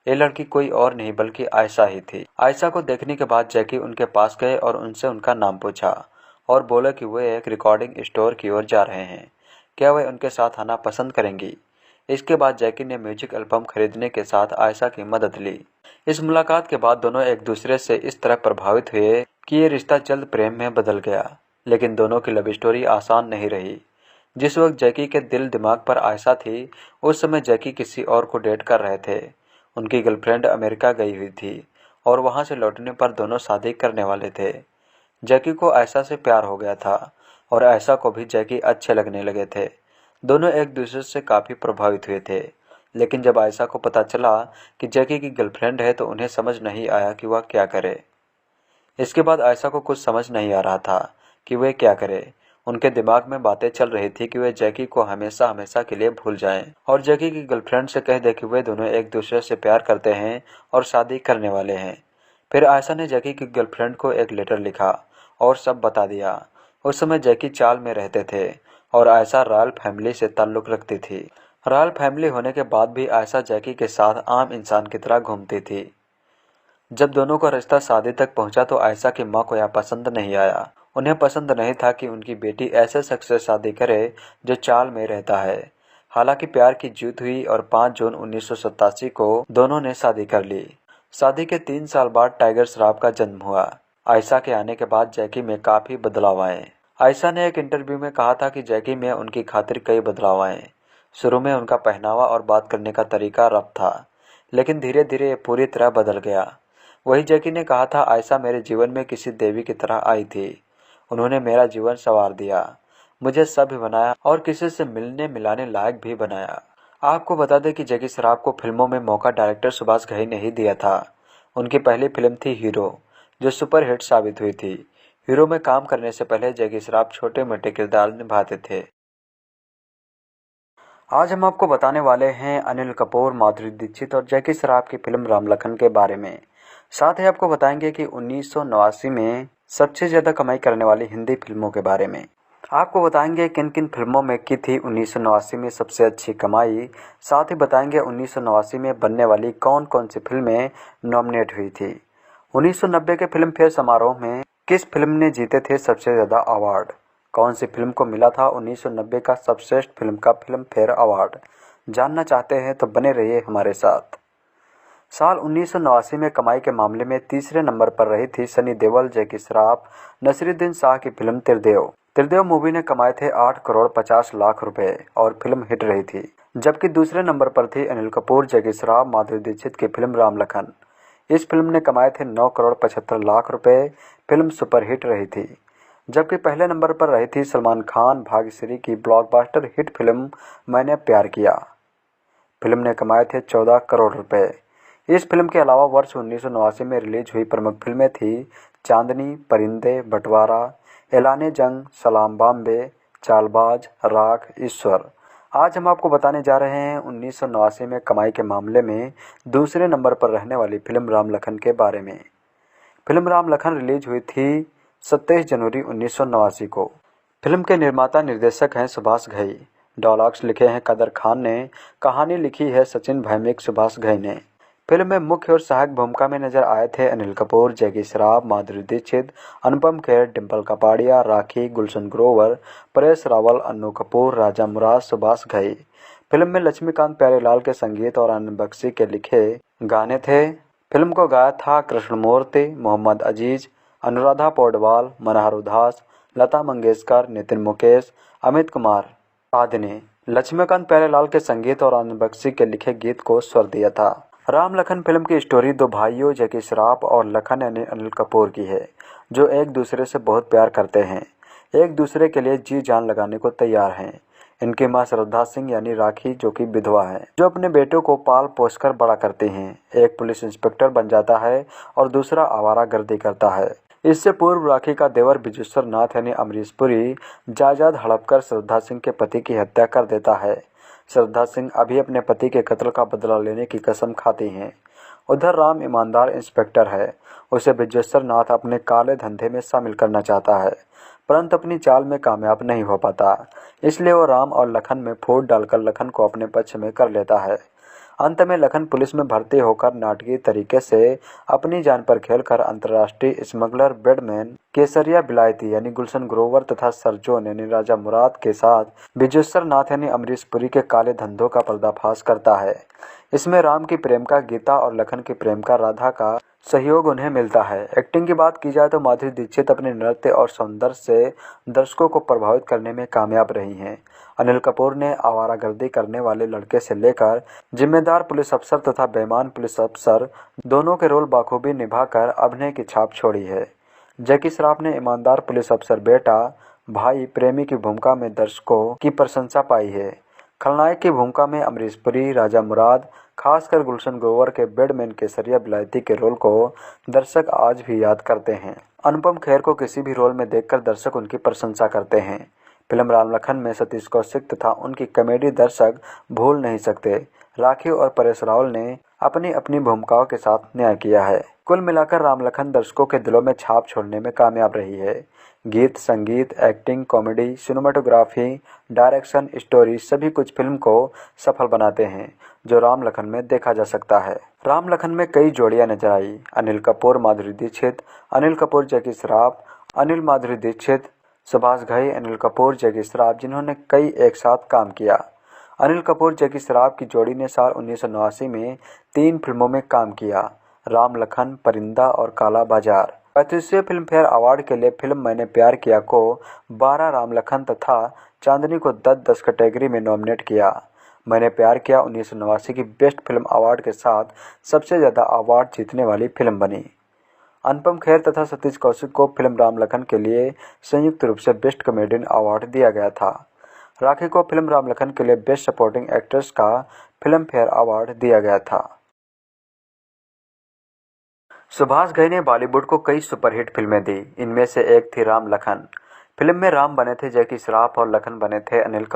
ये लड़की कोई और नहीं बल्कि आयशा ही थी। आयशा को देखने के बाद जैकी उनके पास गए और उनसे उनका नाम पूछा और बोला कि वे एक रिकॉर्डिंग स्टोर की ओर जा रहे हैं, क्या वे उनके साथ आना पसंद करेंगी। इसके बाद जैकी ने म्यूजिक एल्बम खरीदने के साथ आयशा की मदद ली। इस मुलाकात के बाद दोनों एक दूसरे से इस तरह प्रभावित हुए कि ये रिश्ता जल्द प्रेम में बदल गया। लेकिन दोनों की लव स्टोरी आसान नहीं रही। जिस वक्त जैकी के दिल दिमाग पर आयशा थी, उस समय जैकी किसी और को डेट कर रहे थे। उनकी गर्लफ्रेंड अमेरिका गई हुई थी और वहां से लौटने पर दोनों शादी करने वाले थे। जैकी को आयशा से प्यार हो गया था और आयशा को भी जैकी अच्छे लगने लगे थे। दोनों एक दूसरे से काफ़ी प्रभावित हुए थे। लेकिन जब आयशा को पता चला कि जैकी की गर्लफ्रेंड है तो उन्हें समझ नहीं आया कि वह क्या करे। इसके बाद आयशा को कुछ समझ नहीं आ रहा था कि वे क्या करे। उनके दिमाग में बातें चल रही थी कि वे जैकी को हमेशा हमेशा के लिए भूल जाएं और जैकी की गर्लफ्रेंड से कह दे कि वे दोनों एक दूसरे से प्यार करते हैं और शादी करने वाले हैं। फिर आयशा ने जैकी की गर्लफ्रेंड को एक लेटर लिखा और सब बता दिया। उस समय जैकी चाल में रहते थे और आयशा रॉयल फैमिली से ताल्लुक़ रखती थी। रॉयल फैमिली होने के बाद भी आयशा जैकी के साथ आम इंसान की तरह घूमती थी। जब दोनों का रिश्ता शादी तक पहुंचा तो आयशा की मां को यह पसंद नहीं आया। उन्हें पसंद नहीं था कि उनकी बेटी ऐसे शख्स से शादी करे जो चाल में रहता है। हालांकि प्यार की जीत हुई और 5 जून 1987 को दोनों ने शादी कर ली। शादी के 3 साल बाद टाइगर श्रॉफ का जन्म हुआ। आयशा के आने के बाद जैकी में काफ़ी बदलाव आए। आयशा ने एक इंटरव्यू में कहा था कि जैकी में उनकी खातिर कई बदलाव आए। शुरू में उनका पहनावा और बात करने का तरीका रफ था, लेकिन धीरे धीरे ये पूरी तरह बदल गया। वही जैकी ने कहा था, आयशा मेरे जीवन में किसी देवी की तरह आई थी। उन्होंने मेरा जीवन संवार दिया, मुझे सभ्य बनाया और किसी से मिलने मिलाने लायक भी बनाया। आपको बता दें कि जैकी श्रॉफ को फिल्मों में मौका डायरेक्टर सुभाष घई ने ही दिया था। उनकी पहली फिल्म थी हीरो, जो सुपरहिट साबित हुई थी। हीरो में काम करने से पहले जैकी श्रॉफ छोटे मोटे किरदार निभाते थे। आज हम आपको बताने वाले हैं अनिल कपूर, माधुरी दीक्षित और जैकी श्रॉफ की फिल्म राम लखन के बारे में। साथ ही आपको बताएंगे कि 1989 में सबसे ज़्यादा कमाई करने वाली हिंदी फिल्मों के बारे में। आपको बताएंगे किन किन फिल्मों में की थी 1989 में सबसे अच्छी कमाई। साथ ही बताएंगे 1989 में बनने वाली कौन कौन सी फिल्में नॉमिनेट हुई थी। 1990 के फिल्म फेयर समारोह में किस फिल्म ने जीते थे सबसे ज़्यादा अवार्ड। कौन सी फिल्म को मिला था 1990 का सर्वश्रेष्ठ फिल्म का फिल्म फेयर अवार्ड। जानना चाहते हैं तो बने रहिए हमारे साथ। साल 1989 में कमाई के मामले में तीसरे नंबर पर रही थी सनी देओल, जैकी श्रॉफ, नसीरुद्दीन शाह की फिल्म त्रिदेव। त्रिदेव मूवी ने कमाए थे 8 करोड़ 50 लाख रुपए और फिल्म हिट रही थी। जबकि दूसरे नंबर पर थी अनिल कपूर, जैकी श्रॉफ, माधुरी दीक्षित की फिल्म राम लखन। इस फिल्म ने कमाए थे 9 करोड़ 75 लाख रुपए। फिल्म सुपरहिट रही थी। जबकि पहले नंबर पर रही थी सलमान खान, भाग्यश्री की ब्लॉकबस्टर हिट फिल्म मैंने प्यार किया। फिल्म ने कमाए थे 14 करोड़ रुपए। इस फिल्म के अलावा वर्ष 1989 में रिलीज हुई प्रमुख फिल्में थी चांदनी, परिंदे, बंटवारा, ऐलाने जंग, सलाम बॉम्बे, चालबाज, राख, ईश्वर। आज हम आपको बताने जा रहे हैं 1989 में कमाई के मामले में दूसरे नंबर पर रहने वाली फिल्म राम लखन के बारे में। फिल्म राम लखन रिलीज हुई थी 27 जनवरी 1989 को। फिल्म के निर्माता निर्देशक हैं सुभाष घई। डायलॉग्स लिखे हैं कदर खान ने। कहानी लिखी है सचिन भैमिक, सुभाष घई ने। फिल्म में मुख्य और सहायक भूमिका में नजर आए थे अनिल कपूर, जैकी श्रॉफ, माधुरी दीक्षित, अनुपम खेर, डिम्पल कपाड़िया, राखी, गुलशन ग्रोवर, परेश रावल, अन्नू कपूर, राजा मुराद, सुभाष घई। फिल्म में लक्ष्मीकांत प्यारेलाल के संगीत और आनंद बख्शी के लिखे गाने थे। फिल्म को गाया था कृष्णमूर्ति, मोहम्मद अजीज, अनुराधा पौडवाल, मनोहर उदास, लता मंगेशकर, नितिन मुकेश, अमित कुमार आदि ने लक्ष्मीकांत प्यारेलाल के संगीत और आनंद बख्शी के लिखे गीत को स्वर दिया था। राम लखन फिल्म की स्टोरी दो भाइयों जैकी श्रॉफ और लखन यानी अनिल कपूर की है, जो एक दूसरे से बहुत प्यार करते हैं, एक दूसरे के लिए जी जान लगाने को तैयार हैं। इनकी मां श्रद्धा सिंह यानी राखी, जो कि विधवा है, जो अपने बेटों को पाल पोस कर बड़ा करती हैं। एक पुलिस इंस्पेक्टर बन जाता है और दूसरा आवारागर्दी करता है। इससे पूर्व राखी का देवर बिजेश्वर नाथ यानी अमरीश पुरी जायदाद हड़प कर श्रद्धा सिंह के पति की हत्या कर देता है। श्रद्धा सिंह अभी अपने पति के कत्ल का बदला लेने की कसम खाती हैं। उधर राम ईमानदार इंस्पेक्टर है। उसे बिजेश्वर नाथ अपने काले धंधे में शामिल करना चाहता है, परंतु अपनी चाल में कामयाब नहीं हो पाता। इसलिए वो राम और लखन में फूट डालकर लखन को अपने पक्ष में कर लेता है। अंत में लखन पुलिस में भर्ती होकर नाटकीय तरीके से अपनी जान पर खेलकर अंतर्राष्ट्रीय स्मगलर बेडमैन केसरिया बिलायती यानी गुलशन ग्रोवर तथा सरजोन यानी राजा मुराद के साथ विजेश्वर नाथ यानी अमरीश पुरी के काले धंधों का पर्दाफाश करता है। इसमें राम की प्रेमिका गीता और लखन की प्रेमिका राधा का सहयोग उन्हें मिलता है। एक्टिंग की बात की जाए तो माधुरी दीक्षित अपने नृत्य और सौंदर्य से दर्शकों को प्रभावित करने में कामयाब रही हैं। अनिल कपूर ने आवारागर्दी करने वाले लड़के से लेकर जिम्मेदार पुलिस अफसर तथा बेईमान पुलिस अफसर दोनों के रोल बाखूबी निभाकर अभिनय की छाप छोड़ी है। जैकी श्रॉफ ने ईमानदार पुलिस अफसर बेटा भाई प्रेमी की भूमिका में दर्शकों की प्रशंसा पाई है। खलनायक की भूमिका में अमरीश पुरी, राजा मुराद, खासकर गुलशन ग्रोवर के बेडमैन केसरिया बिलायती के रोल को दर्शक आज भी याद करते हैं। अनुपम खेर को किसी भी रोल में देखकर दर्शक उनकी प्रशंसा करते हैं। फिल्म राम लखन में सतीश कौशिक तथा उनकी कॉमेडी दर्शक भूल नहीं सकते। राखी और परेश रावल ने अपनी अपनी भूमिकाओं के साथ न्याय किया है। कुल मिलाकर राम लखन दर्शकों के दिलों में छाप छोड़ने में कामयाब रही है। गीत, संगीत, acting, comedy, cinematography, direction, story सभी कुछ फिल्म को सफल बनाते हैं जो राम लखन में देखा जा सकता है। राम लखन में कई जोड़ियां नजर आई। अनिल कपूर, माधुरी दीक्षित, अनिल कपूर, जैकी श्रॉफ, अनिल, माधुरी दीक्षित, सुभाष घई, अनिल कपूर, जैकी श्रॉफ जिन्होंने कई एक साथ काम किया। अनिल कपूर जैकी श्रॉफ की जोड़ी ने साल 1989 में 3 फिल्मों में काम किया, राम लखन, परिंदा और काला बाजार। 35वें फिल्म फेयर अवार्ड के लिए फिल्म मैंने प्यार किया को 12, राम लखन तथा चांदनी को 10-10 कैटेगरी में नॉमिनेट किया। मैंने प्यार किया 1989 की बेस्ट फिल्म अवार्ड के साथ सबसे ज़्यादा अवार्ड जीतने वाली फिल्म बनी। अनुपम खेर तथा सतीश कौशिक को फिल्म राम लखन के लिए संयुक्त रूप से बेस्ट कॉमेडियन अवार्ड दिया गया था। राखी को फिल्म राम लखन के लिए बेस्ट सपोर्टिंग एक्ट्रेस का फिल्म फेयर अवार्ड दिया गया था। सुभाष घई ने बॉलीवुड को कई सुपरहिट फिल्में दी। इनमें से एक थी राम लखन। फिल्म में राम बने थे जैकी श्रॉफ और लखन बने थे अनिल कपूर।